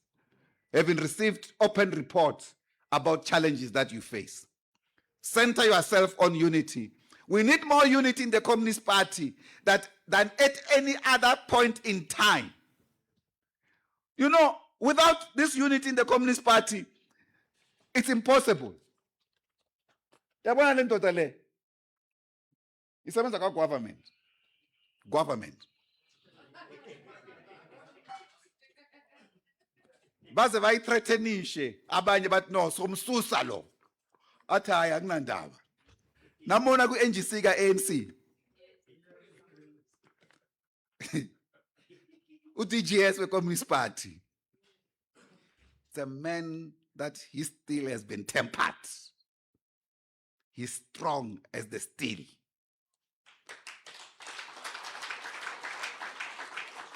S1: having received open reports about challenges that you face. Center yourself on unity. We need more unity in the Communist Party than at any other point in time. You know, without this unity in the Communist Party, it's impossible. Yabona le ndoda le isebenza ka government baze bayithreathenishe abanye bathi no somsusa lo athi hayi akunandaba namona ku NGC ka ANC uDGS we Communist Party, it's a man that his steel has been tempered. He's strong as the steel.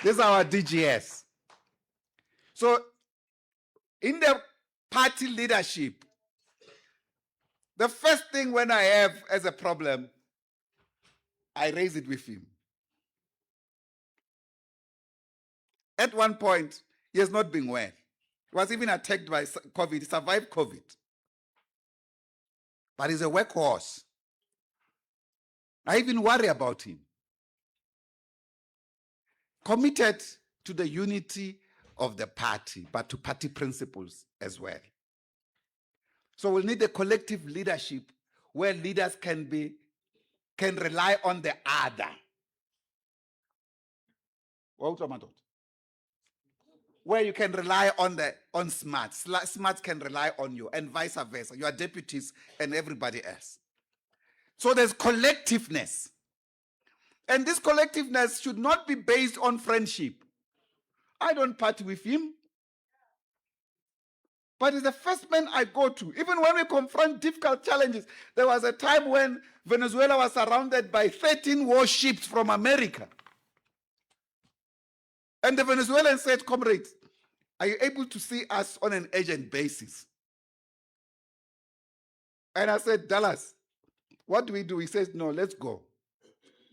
S1: This is our DGS. So in the party leadership, the first thing when I have as a problem, I raise it with him. At one point, he has not been well. He was even attacked by COVID. He survived COVID. But he's a workhorse. I even worry about him. Committed to the unity of the party, but to party principles as well. So we'll need a collective leadership where leaders can rely on the other. Where you can rely on smarts. Smarts can rely on you, and vice versa, your deputies and everybody else. So there's collectiveness. And this collectiveness should not be based on friendship. I don't party with him, but he's the first man I go to. Even when we confront difficult challenges, there was a time when Venezuela was surrounded by 13 warships from America. And the Venezuelans said, comrades, are you able to see us on an urgent basis? And I said, Dallas, what do we do? He says, no, let's go.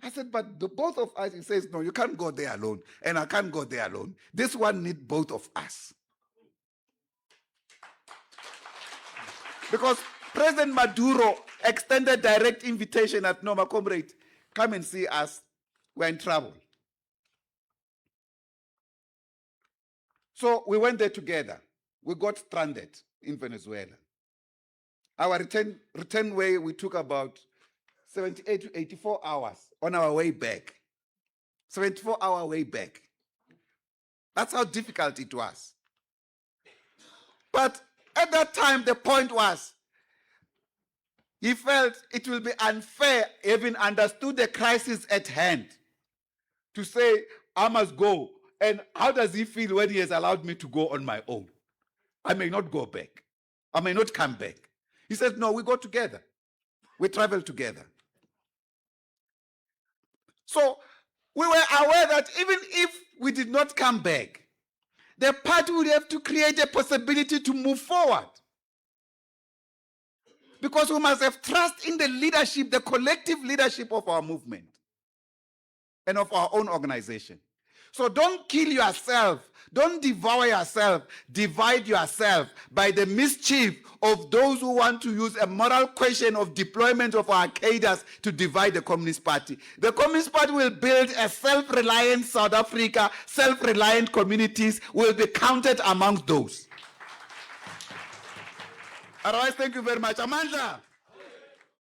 S1: I said, but the both of us, he says, no, you can't go there alone. And I can't go there alone. This one needs both of us. Because President Maduro extended direct invitation at Noma, comrade, come and see us. We're in trouble. So we went there together. We got stranded in Venezuela. Our return way, we took about 78 to 84 hours on our way back. 74-hour way back. That's how difficult it was. But at that time, the point was, he felt it will be unfair, having understood the crisis at hand, to say, I must go. And how does he feel when he has allowed me to go on my own? I may not go back. I may not come back. He said, no, we go together. We traveled together. So we were aware that even if we did not come back, the party would have to create a possibility to move forward. Because we must have trust in the leadership, the collective leadership of our movement and of our own organization. So don't kill yourself, don't devour yourself, divide yourself by the mischief of those who want to use a moral question of deployment of our cadres to divide the Communist Party. The Communist Party will build a self-reliant South Africa, self-reliant communities will be counted amongst those. Otherwise, thank you very much. Amandla.